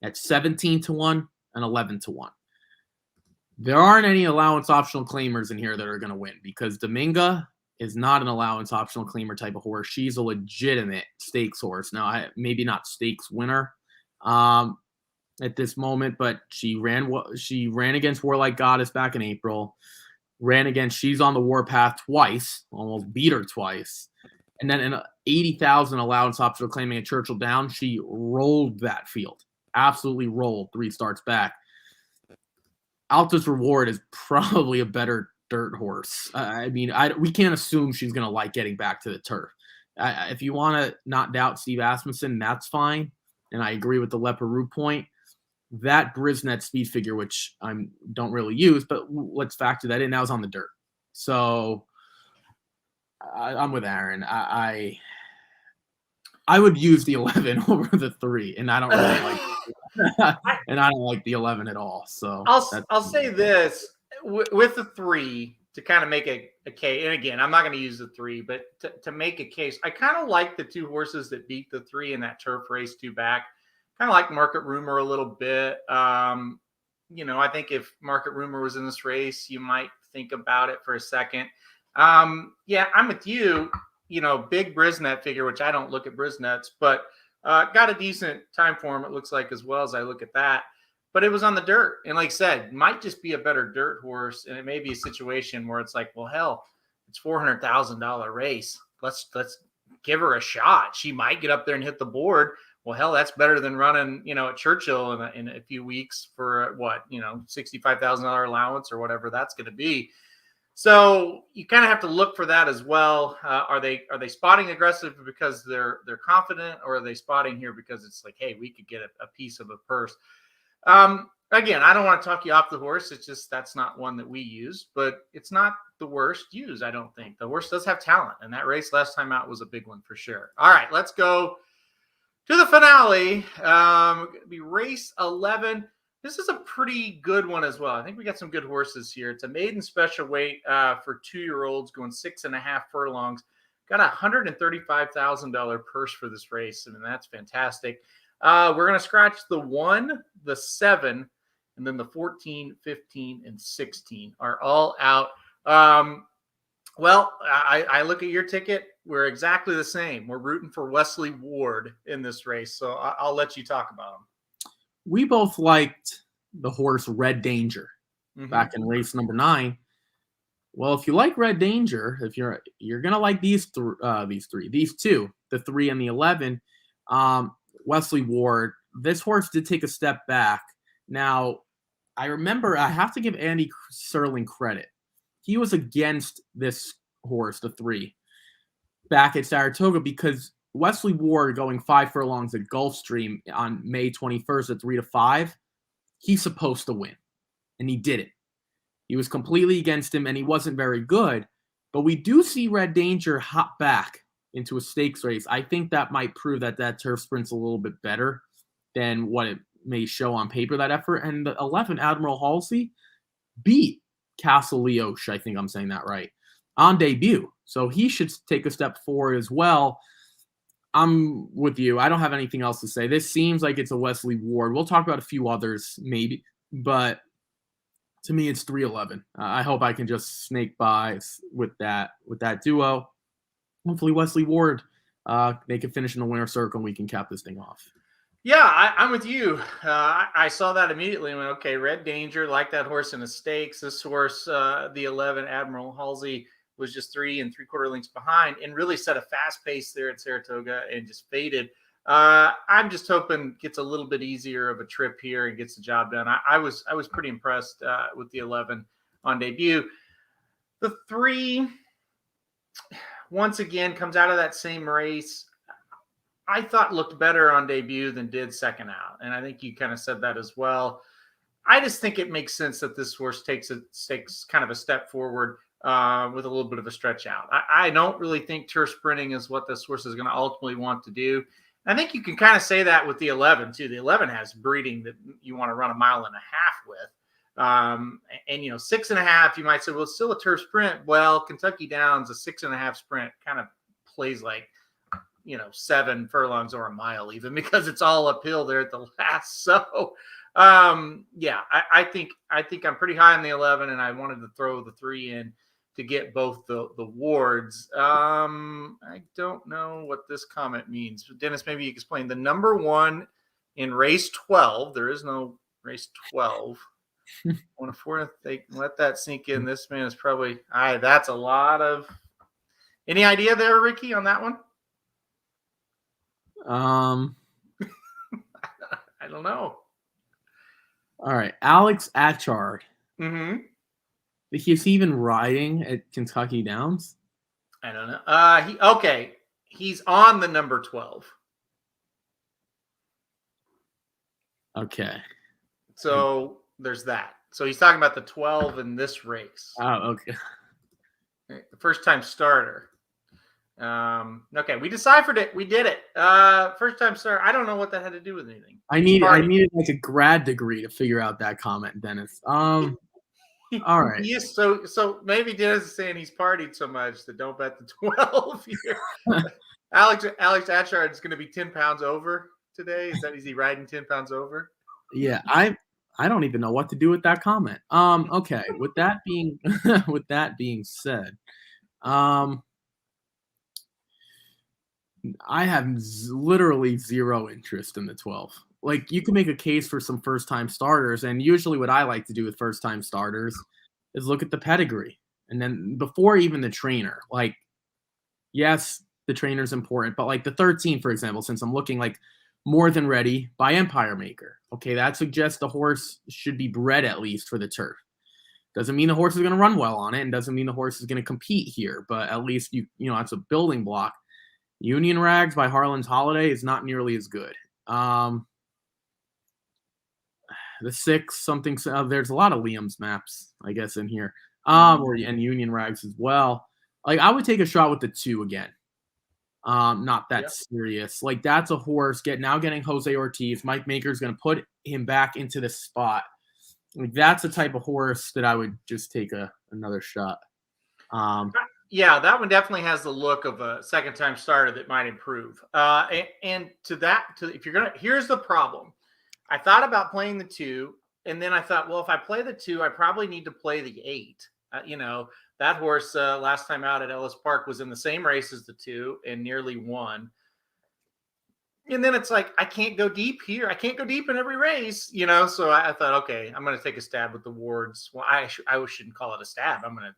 at 17-1 and 11-1. There aren't any allowance optional claimers in here that are going to win because Dominga is not an allowance optional claimer type of horse. She's a legitimate stakes horse. Now, maybe not stakes winner at this moment, but she ran against Warlike Goddess back in April. She's on the warpath twice, almost beat her twice. And then in 80,000 allowance optional claiming at Churchill Downs, she rolled that field. Absolutely rolled 3 starts back. Alta's Reward is probably a better dirt horse. I mean, we can't assume she's going to like getting back to the turf. If you want to not doubt Steve Asmussen, that's fine. And I agree with the Leperoux point. That Brisnet speed figure, which I don't really use, but let's factor that in. That was on the dirt. So I'm with Aaron. I would use the 11 over the 3, and I don't really like and I don't like the 11 at all. So I'll say this with the 3 to kind of make a case. And again, I'm not going to use the 3, but to make a case, I kind of like the 2 horses that beat the 3 in that turf race 2 back. Kind of like Market Rumor a little bit. I think if Market Rumor was in this race, you might think about it for a second. Yeah, I'm with you. Big Brisnet figure, which I don't look at Brisnets, but got a decent time for him, it looks like, as well as I look at that. But it was on the dirt. And like I said, might just be a better dirt horse. And it may be a situation where it's like, well, hell, it's $400,000 race. Let's give her a shot. She might get up there and hit the board. Well, hell, that's better than running, at Churchill in a few weeks for $65,000 allowance or whatever that's going to be. So you kind of have to look for that as well. Are they spotting aggressive because they're confident, or are they spotting here because it's like, hey, we could get a piece of a purse? Again, I don't want to talk you off the horse. It's just that's not one that we use, but it's not the worst use, I don't think. The horse does have talent, and that race last time out was a big one for sure. All right, let's go to the finale. Be race 11. This is a pretty good one as well. I think we got some good horses here. It's a maiden special weight for 2-year-olds going 6.5 furlongs. Got a $135,000 purse for this race. I mean, that's fantastic. We're going to scratch the 1, the 7, and then the 14, 15, and 16 are all out. Well, I look at your ticket. We're exactly the same. We're rooting for Wesley Ward in this race, so I'll let you talk about him. We both liked the horse Red Danger back in race number 9. Well, if you like Red Danger, if you're gonna like these 2, the 3 and the 11. Wesley Ward, this horse did take a step back. Now, I remember I have to give Andy Serling credit. he was against this horse, the 3, back at Saratoga because Wesley Ward going 5 furlongs at Gulfstream on May 21st at 3-5, he's supposed to win, and he didn't. He was completely against him, and he wasn't very good. But we do see Red Danger hop back into a stakes race. I think that might prove that turf sprint's a little bit better than what it may show on paper, that effort. And the 11, Admiral Halsey, beat Castle Leoche, I think I'm saying that right, on debut. So he should take a step forward as well. I'm with you. I don't have anything else to say. This seems like it's a Wesley Ward. We'll talk about a few others maybe, but to me, it's 3-11. I hope I can just snake by with that duo. Hopefully, Wesley Ward, they can finish in the winner's circle and we can cap this thing off. Yeah, I'm with you. I saw that immediately and went, okay, Red Danger, like that horse in the stakes. This horse, the 11, Admiral Halsey, was just 3 3/4 lengths behind and really set a fast pace there at Saratoga and just faded. I'm just hoping gets a little bit easier of a trip here and gets the job done. I was pretty impressed with the 11 on debut. The 3, once again, comes out of that same race. I thought looked better on debut than did second out. And I think you kind of said that as well. I just think it makes sense that this horse takes kind of a step forward with a little bit of a stretch out. I don't really think turf sprinting is what this horse is going to ultimately want to do. I think you can kind of say that with the 11 too. The 11 has breeding that you want to run 1.5 miles with. And 6.5, you might say, well, it's still a turf sprint. Well, Kentucky Downs, a 6.5 sprint kind of plays like, 7 furlongs or a mile even, because it's all uphill there at the last. So I think I'm pretty high on the 11, and I wanted to throw the 3 in to get both the Wards. I don't know what this comment means. Dennis, maybe you can explain. The number 1 in race 12, there is no race 12. When they let that sink in, this man is probably, that's a lot of, any idea there, Ricky, on that one? I don't know. All right. Alex Atchard. Mm-hmm. He's even riding at Kentucky Downs? I don't know. He's on the number 12. Okay. So there's that. So he's talking about the 12 in this race. Oh, okay. The first time starter. Okay, we deciphered it. We did it. First time starter. I don't know what that had to do with anything. I needed like a grad degree to figure out that comment, Dennis. All right. Yes, so maybe Dennis is saying he's partied so much that don't bet the 12 here. Alex Atchard is going to be 10 pounds over today. Is he riding 10 pounds over? Yeah, I don't even know what to do with that comment. Okay. With that being said, I have literally zero interest in the 12. Like, you can make a case for some first-time starters, and usually what I like to do with first-time starters is look at the pedigree. And then before even the trainer, like, yes, the trainer's important, but like the 13, for example, since I'm looking like More Than Ready by Empire Maker. Okay, that suggests the horse should be bred at least for the turf. Doesn't mean the horse is going to run well on it, and doesn't mean the horse is going to compete here, but at least it's a building block. Union Rags by Harlan's Holiday is not nearly as good. The 6 something. There's a lot of Liam's maps, I guess, in here. And Union Rags as well. Like, I would take a shot with the 2 again. Not that serious. Like, that's a horse getting Jose Ortiz. Mike Maker's going to put him back into the spot. Like, that's the type of horse that I would just take another shot. Yeah, that one definitely has the look of a second-time starter that might improve. And here's the problem. I thought about playing the 2, and then I thought, well, if I play the 2, I probably need to play the 8. That horse last time out at Ellis Park was in the same race as the 2 and nearly won. And then it's like, I can't go deep here. I can't go deep in every race, So I thought, okay, I'm going to take a stab with the Wards. Well, I shouldn't call it a stab. I'm going to,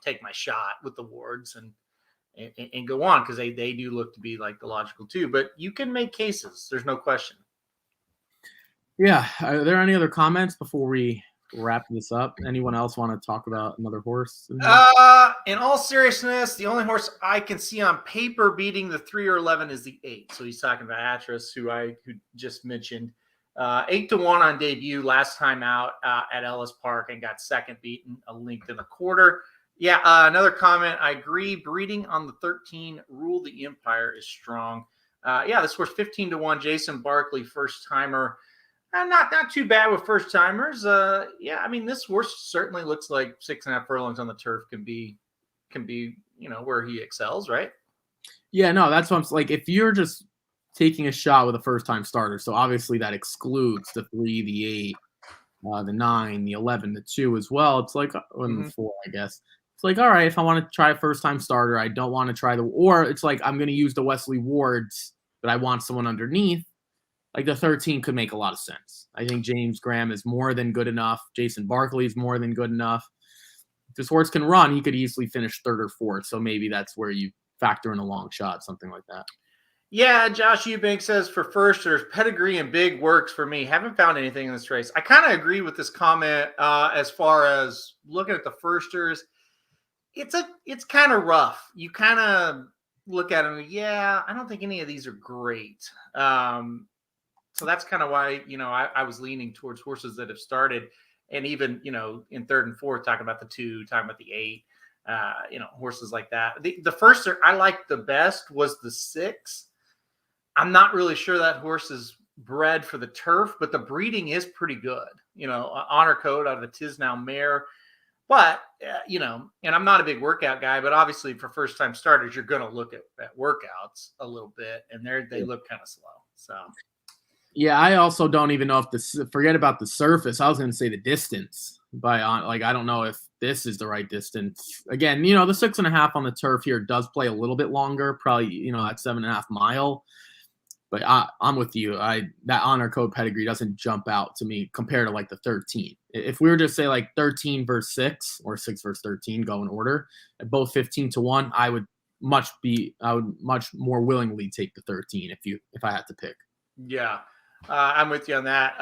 take my shot with the Wards and go on, because they do look to be like the logical 2. But you can make cases. There's no question. Yeah. Are there any other comments before we wrap this up. Anyone else want to talk about another horse? In all seriousness, the only horse I can see on paper beating the 3 or 11 is the 8. So he's talking about Atras, who just mentioned. 8-1 on debut last time out at Ellis Park and got second beaten a length and a quarter. Yeah, another comment. I agree. Breeding on the 13, Rule the Empire, is strong. This horse 15-1. Jason Barkley, first timer. Not too bad with first timers. This horse certainly looks like 6.5 furlongs on the turf can be where he excels, right? Yeah, no, that's what I'm like. If you're just taking a shot with a first time starter, so obviously that excludes the 3, the 8, the 9, the 11, the 2 as well. It's like the 4, I guess. It's like, all right, if I want to try a first time starter, I don't want to try or it's like I'm going to use the Wesley Wards, but I want someone underneath. Like the 13 could make a lot of sense. I think James Graham is more than good enough. Jason Barkley is more than good enough. If this horse can run, he could easily finish 3rd or 4th. So maybe that's where you factor in a long shot, something like that. Yeah, Josh Eubank says for firsters, pedigree and big works for me. Haven't found anything in this race. I kind of agree with this comment as far as looking at the firsters. It's kind of rough. You kind of look at them. Yeah, I don't think any of these are great. So that's kind of why, I was leaning towards horses that have started and even, in 3rd and 4th, talking about the 2, talking about the 8, horses like that. The first I liked the best was the 6. I'm not really sure that horse is bred for the turf, but the breeding is pretty good. Honor Code out of the Tisnow mare. But, and I'm not a big workout guy, but obviously for first time starters, you're going to look at workouts a little bit, and they look kind of slow. So. Yeah, I also don't even know forget about the surface. I was going to say the distance, but I don't know if this is the right distance. Again, the 6.5 on the turf here does play a little bit longer, probably, at 7.5 mile. But I'm with you. That honor code pedigree doesn't jump out to me compared to like the 13. If we were to say like 13 versus 6 or 6 versus 13, go in order, at both 15-1, I would much more willingly take the 13 if I had to pick. Yeah. I'm with you on that.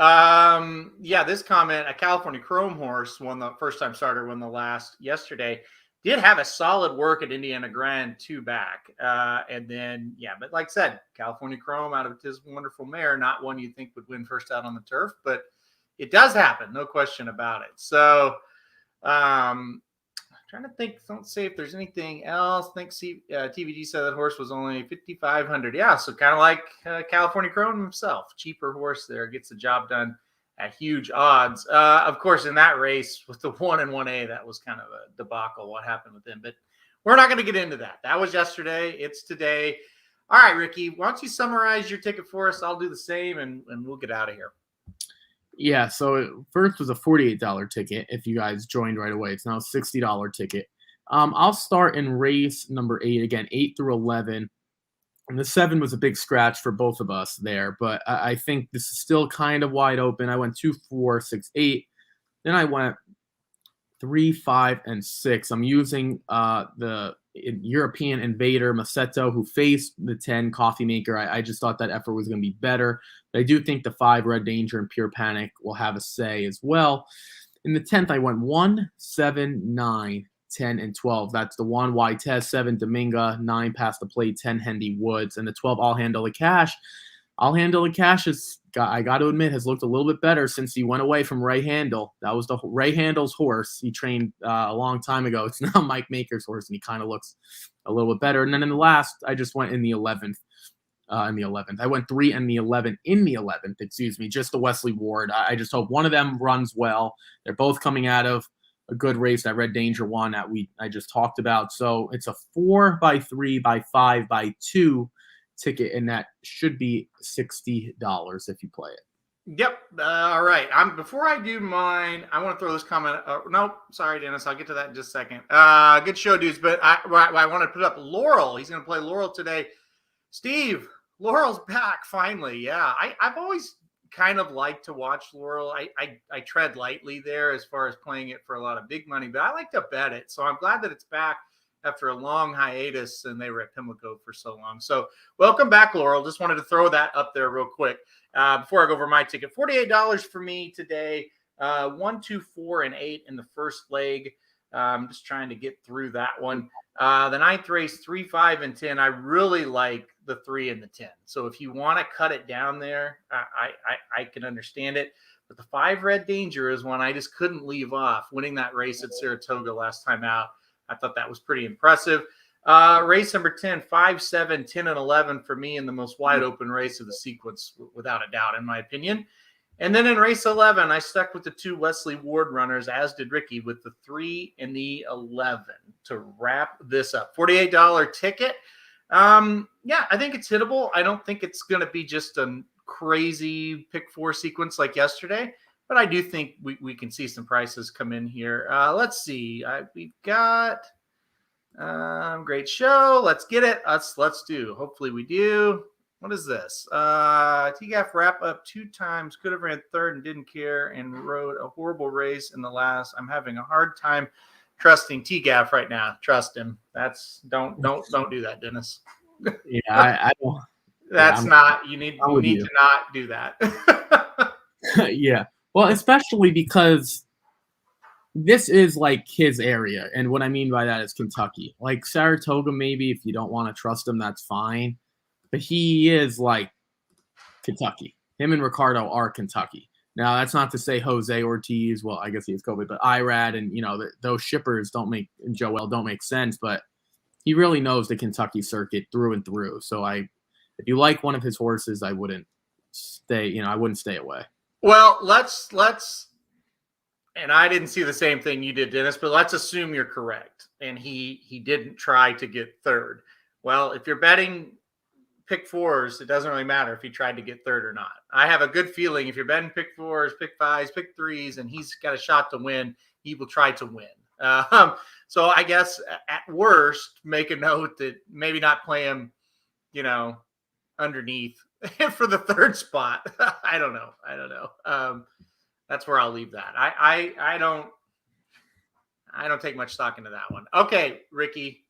This comment, a California Chrome horse won the first time starter, won the last yesterday. Did have a solid work at Indiana Grand 2 back. But like I said, California Chrome out of his wonderful mare, not one you think would win first out on the turf, but it does happen. No question about it. So, trying to think, don't say if there's anything else. I think TVG said that horse was only 5,500. Yeah, so kind of like California Chrome himself. Cheaper horse there, gets the job done at huge odds. Of course, in that race with the 1 and 1A, that was kind of a debacle what happened with him. But we're not going to get into that. That was yesterday. It's today. All right, Ricky, why don't you summarize your ticket for us? I'll do the same, and we'll get out of here. Yeah, so first was a $48 ticket. If you guys joined right away, it's now a $60 ticket. I'll start in race number 8 again, 8 through 11. And the 7 was a big scratch for both of us there, but I think this is still kind of wide open. I went 2, 4, 6, 8. Then I went 3, 5, and 6. I'm using the European Invader Maceto, who faced the 10 Coffee Maker. I just thought that effort was going to be better. But I do think the 5 Red Danger and Pure Panic will have a say as well. In the 10th, I went 1, 7, 9, 10, and 12. That's the 1 Whitez, 7 Dominga, 9 Past the Plate, 10 Hendy Woods, and the 12 I'll Handle the Cash. I'll Handle the Cash I got to admit, has looked a little bit better since he went away from Ray Handle. That was the Ray Handle's horse he trained a long time ago. It's now Mike Maker's horse, and he kind of looks a little bit better. And then in the last, I just went in the 11th. I went 3 and the 11 in the 11th, just the Wesley Ward. I just hope one of them runs well. They're both coming out of a good race. That Red Danger one that I just talked about. So it's a 4 by 3 by 5 by 2 ticket, and that should be $60 if you play it. Yep. All right. Before I do mine, I want to throw this comment. No, sorry, Dennis. I'll get to that in just a second. Good show, dudes. But I want to put up Laurel. He's going to play Laurel today. Steve, Laurel's back finally. Yeah. I've always kind of liked to watch Laurel. I tread lightly there as far as playing it for a lot of big money, but I like to bet it. So I'm glad that it's back after a long hiatus, and they were at Pimlico for so long. So welcome back, Laurel. Just wanted to throw that up there real quick before I go over my ticket. $48 for me today. 1, 2, 4, and 8 in the first leg. I'm just trying to get through that one. The 9th race, 3, 5, and 10. I really like the 3 and the 10. So if you want to cut it down there, I can understand it. But the 5 Red Danger is one I just couldn't leave off. Winning that race at Saratoga last time out, I thought that was pretty impressive. Race number 10, 5, 7, 10, and 11 for me in the most wide open race of the sequence, without a doubt, in my opinion. And then in race 11, I stuck with the 2 Wesley Ward runners, as did Ricky, with the 3 and the 11 to wrap this up. $48 ticket. Yeah, I think it's hittable. I don't think it's going to be just a crazy pick 4 sequence like yesterday, but I do think we can see some prices come in here. Let's see. We've got great show. Let's get it. Let's do. Hopefully we do. What is this? TGAF wrap up 2 times. Could have ran 3rd and didn't care and rode a horrible race in the last. I'm having a hard time trusting TGAF right now. Trust him. Don't do that, Dennis. Yeah, I don't. That's not. You need to not do that. Yeah. Well, especially because this is like his area. And what I mean by that is Kentucky. Like Saratoga, maybe if you don't want to trust him, that's fine. But he is like Kentucky. Him and Ricardo are Kentucky. Now, that's not to say Jose Ortiz, well, I guess he has COVID, but Irad and, those shippers and Joel don't make sense. But he really knows the Kentucky circuit through and through. So if you like one of his horses, I wouldn't stay away. Well, let's and I didn't see the same thing you did, Dennis, but let's assume you're correct. And he didn't try to get 3rd. Well, if you're betting pick 4s, it doesn't really matter if he tried to get 3rd or not. I have a good feeling if you're betting pick 4s, pick 5s, pick 3s, and he's got a shot to win, he will try to win. So I guess at worst, make a note that maybe not play him, underneath for the 3rd spot. I don't know. That's where I'll leave that. I don't take much stock into that one. Okay, Ricky.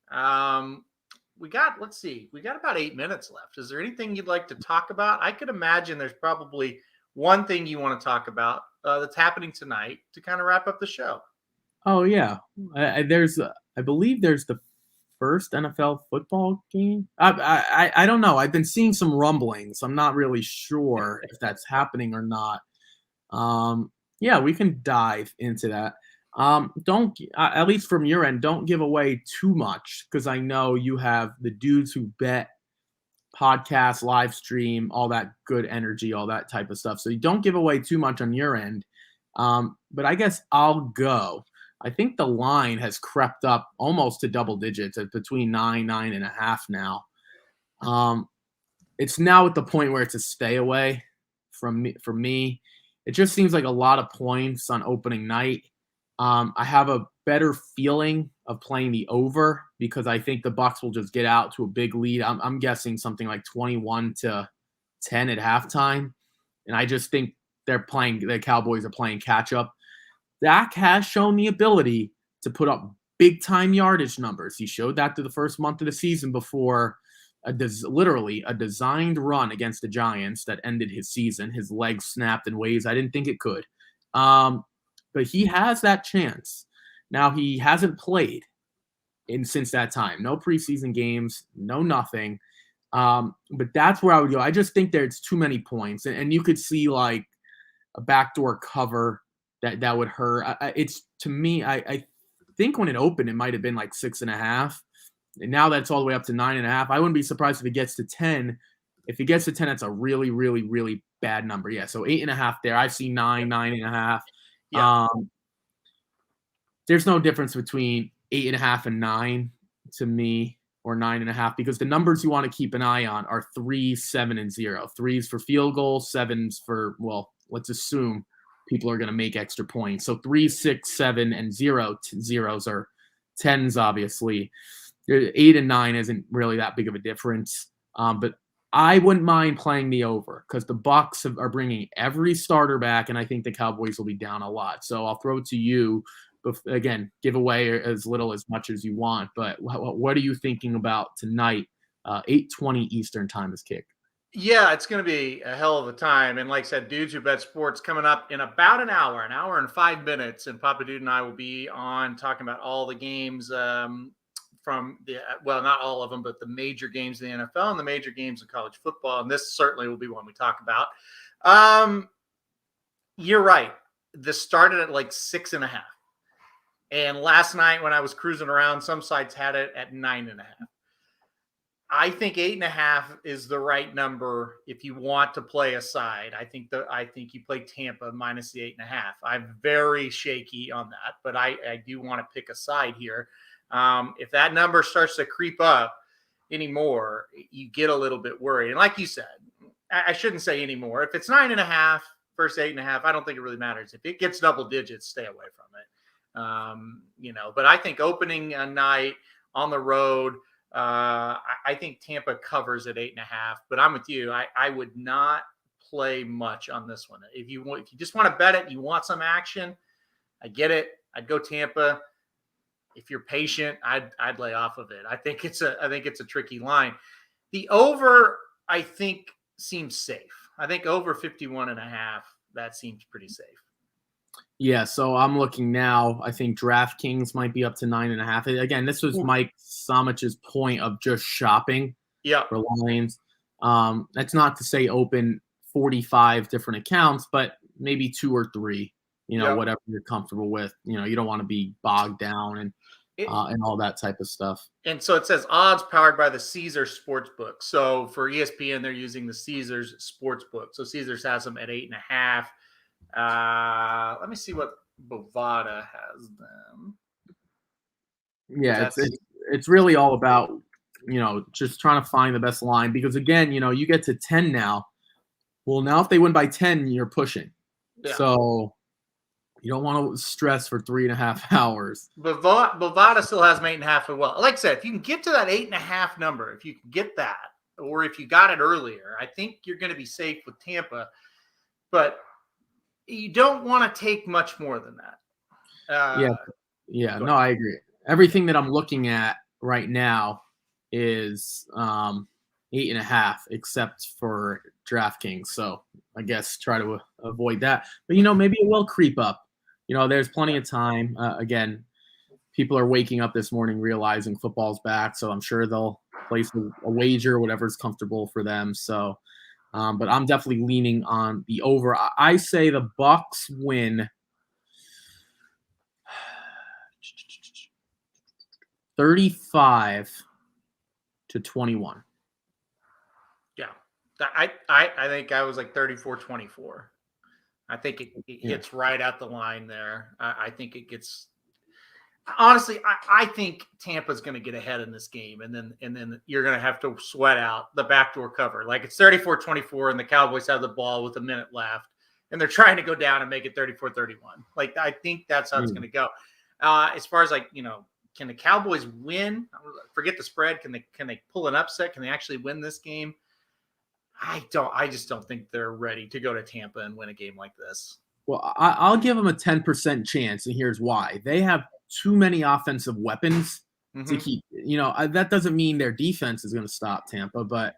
Let's see. We got about 8 minutes left. Is there anything you'd like to talk about? I could imagine there's probably one thing you want to talk about that's happening tonight to kind of wrap up the show. Oh yeah. I believe there's the first NFL football game. I don't know. I've been seeing some rumblings. I'm not really sure if that's happening or not. Yeah, we can dive into that. Don't, at least from your end, don't give away too much, because I know you have the dudes who bet, podcast, live stream, all that good energy, all that type of stuff. So you don't give away too much on your end. But I guess I'll go. I think the line has crept up almost to double digits at between 9.5 now. It's now at the point where it's a stay away for me. It just seems like a lot of points on opening night. I have a better feeling of playing the over because I think the Bucs will just get out to a big lead. I'm guessing something like 21-10 at halftime. And I just think the Cowboys are playing catch up. Dak has shown the ability to put up big time yardage numbers. He showed that through the first month of the season before literally a designed run against the Giants that ended his season. His legs snapped in ways I didn't think it could. But he has that chance. Now, he hasn't played since that time. No preseason games, no nothing. But that's where I would go. I just think there's too many points. And you could see like a backdoor cover that would hurt. To me, I think when it opened, it might have been like 6.5. And now that's all the way up to 9.5. I wouldn't be surprised if it gets to 10. If it gets to 10, that's a really, really, really bad number. Yeah, so 8.5 there. I see 9.5. Yeah. There's no difference between 8.5 and 9 to me, or 9.5, because the numbers you want to keep an eye on are 3, 7, and 0. 3's for field goals, 7's for, well, let's assume people are going to make extra points. So 3, 6, 7, and 0. Zeros are 10s, obviously. 8 and 9 isn't really that big of a difference. But I wouldn't mind playing the over because the Bucs are bringing every starter back, and I think the Cowboys will be down a lot. So I'll throw it to you. But again, give away as much as you want. But what are you thinking about tonight? 8:20 Eastern time is kick. Yeah, it's going to be a hell of a time. And like I said, Dudes Who Bet Sports coming up in about an hour and 5 minutes. And Papa Dude and I will be on talking about all the games from not all of them, but the major games in the NFL and the major games in college football. And this certainly will be one we talk about. You're right. This started at like 6.5. And last night when I was cruising around, some sites had it at 9.5. I think 8.5 is the right number if you want to play a side. I think you play Tampa minus the 8.5. I'm very shaky on that, but I do want to pick a side here. If that number starts to creep up anymore, you get a little bit worried. And like you said, I shouldn't say anymore. If it's 9.5 versus 8.5, I don't think it really matters. If it gets double digits, stay away from it. But I think opening a night on the road, I think Tampa covers at 8.5, but I'm with you. I would not play much on this one. If you just want to bet it, you want some action, I get it. I'd go Tampa. If you're patient, I'd lay off of it. I think it's a tricky line. The over, I think, seems safe. I think over 51.5, that seems pretty safe. Yeah, so I'm looking now. I think DraftKings might be up to 9.5. Again, this was Mike Samich's point of just shopping for lines. That's not to say open 45 different accounts, but maybe 2 or 3, whatever you're comfortable with. You don't want to be bogged down and all that type of stuff. And so it says odds powered by the Caesars Sportsbook. So for ESPN, they're using the Caesars Sportsbook. So Caesars has them at 8.5. Let me see what Bovada has them. Yeah, it's really all about, just trying to find the best line because again, you get to 10 now. Well, now if they win by 10, you're pushing. Yeah. So you don't want to stress for 3.5 hours. Bovada still has them 8.5 as well. Like I said, if you can get to that 8.5 number, if you can get that, or if you got it earlier, I think you're going to be safe with Tampa. But you don't want to take much more than that. No, I agree. Everything that I'm looking at right now is 8.5, except for DraftKings. So I guess try to avoid that. But maybe it will creep up. There's plenty of time. Again, people are waking up this morning realizing football's back, so I'm sure they'll place a wager, whatever's comfortable for them. So. But I'm definitely leaning on the over. I say the Bucks win 35-21. Yeah, I think I was like 34-24. I think it hits right at the line there. I think it gets. Honestly, I think Tampa's going to get ahead in this game, and then you're going to have to sweat out the backdoor cover. Like it's 34-24, and the Cowboys have the ball with a minute left, and they're trying to go down and make it 34-31. Like I think that's how it's going to go. As far as can the Cowboys win? Forget the spread. Can they pull an upset? Can they actually win this game? I just don't think they're ready to go to Tampa and win a game like this. Well, I'll give them a 10% chance, and here's why. They have too many offensive weapons to keep. That doesn't mean their defense is going to stop Tampa, but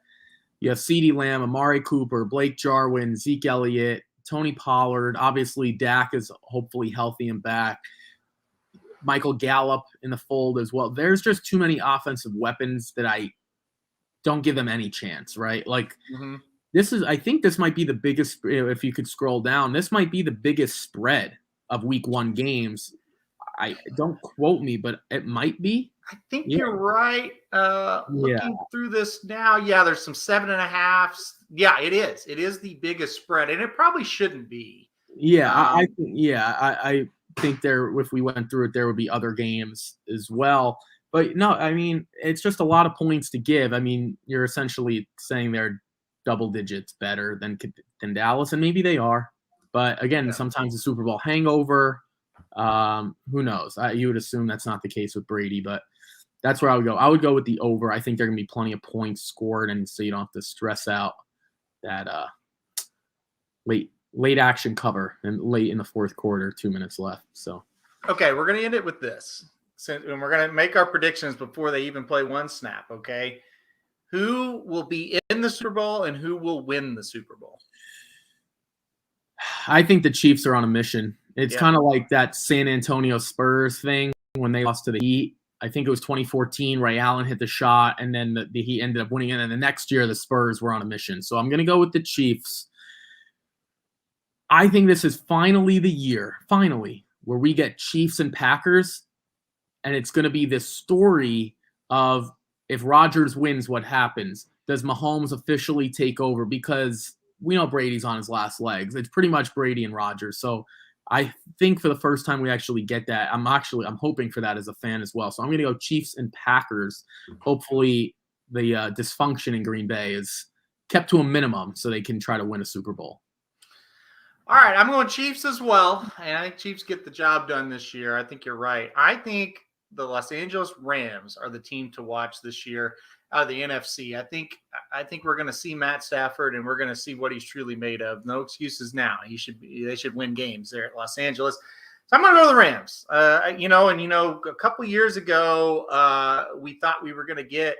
you have CeeDee Lamb, Amari Cooper, Blake Jarwin, Zeke Elliott, Tony Pollard. Obviously, Dak is hopefully healthy and back. Michael Gallup in the fold as well. There's just too many offensive weapons that I don't give them any chance, right? I think this might be the biggest, if you could scroll down, this might be the biggest spread of week 1 games. I don't quote me, but it might be. I think you're right. Looking through this now, there's some 7.5s. Yeah, it is. It is the biggest spread, and it probably shouldn't be. Yeah, I think if we went through it, there would be other games as well. But no, I mean, it's just a lot of points to give. I mean, you're essentially saying they're double digits better than Dallas, and maybe they are. But again, sometimes the Super Bowl hangover. Who knows? You would assume that's not the case with Brady, but that's where I would go. I would go with the over. I think there are going to be plenty of points scored, and so you don't have to stress out that late action cover and late in the fourth quarter, 2 minutes left. So okay, we're going to end it with this. And we're going to make our predictions before they even play one snap, okay? Who will be in the Super Bowl and who will win the Super Bowl? I think the Chiefs are on a mission. It's Yeah. kind of like that San Antonio Spurs thing when they lost to the Heat. I think it was 2014. Ray Allen hit the shot, and then the Heat ended up winning it. And the next year, the Spurs were on a mission. So I'm going to go with the Chiefs. I think this is finally the year, where we get Chiefs and Packers, and it's going to be this story of if Rodgers wins, what happens? Does Mahomes officially take over? Because we know Brady's on his last legs. It's pretty much Brady and Rodgers. So I think for the first time we actually get that. I'm hoping for that as a fan as well. So I'm going to go Chiefs and Packers. Hopefully the dysfunction in Green Bay is kept to a minimum so they can try to win a Super Bowl. All right, I'm going Chiefs as well, and I think Chiefs get the job done this year. I think you're right. I think the Los Angeles Rams are the team to watch this year out of the NFC. I think we're going to see Matt Stafford, and we're going to see what he's truly made of. No excuses now. They should win games there at Los Angeles. So I'm going to go to the Rams. A couple years ago, we thought we were going to get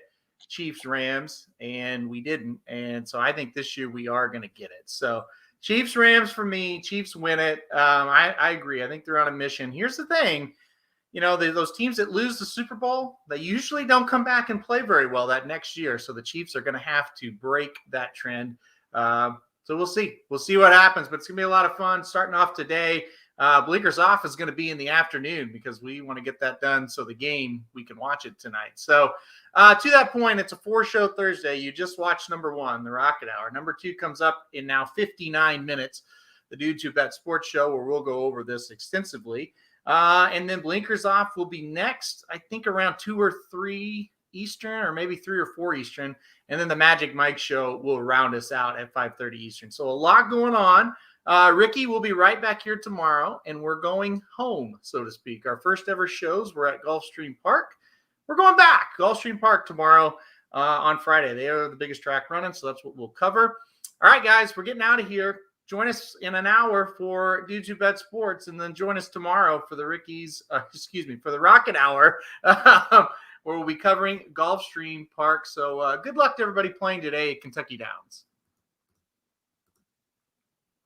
Chiefs Rams, and we didn't. And so I think this year we are going to get it. So Chiefs Rams for me. Chiefs win it. I agree. I think they're on a mission. Here's the thing. Those teams that lose the Super Bowl, they usually don't come back and play very well that next year. So the Chiefs are going to have to break that trend. So we'll see. We'll see what happens. But it's going to be a lot of fun starting off today. Blinkers Off is going to be in the afternoon because we want to get that done so the game, we can watch it tonight. So to that point, it's a 4-show Thursday. You just watched number 1, the Rocket Hour. Number 2 comes up in now 59 minutes, the Dudes Who Bet Sports Show, where we'll go over this extensively. And then Blinkers Off will be next, I think around 2 or 3 Eastern, or maybe 3 or 4 Eastern. And then the Magic Mike Show will round us out at 5:30 Eastern. So a lot going on. Ricky will be right back here tomorrow, and we're going home, so to speak. Our first ever shows were at Gulfstream Park. We're going back. Gulfstream Park tomorrow on Friday. They are the biggest track running, so that's what we'll cover. All right, guys, we're getting out of here. Join us in an hour for Dudes Who Bet Sports, and then join us tomorrow for the for the Rocket Hour, where we'll be covering Gulfstream Park. So good luck to everybody playing today at Kentucky Downs.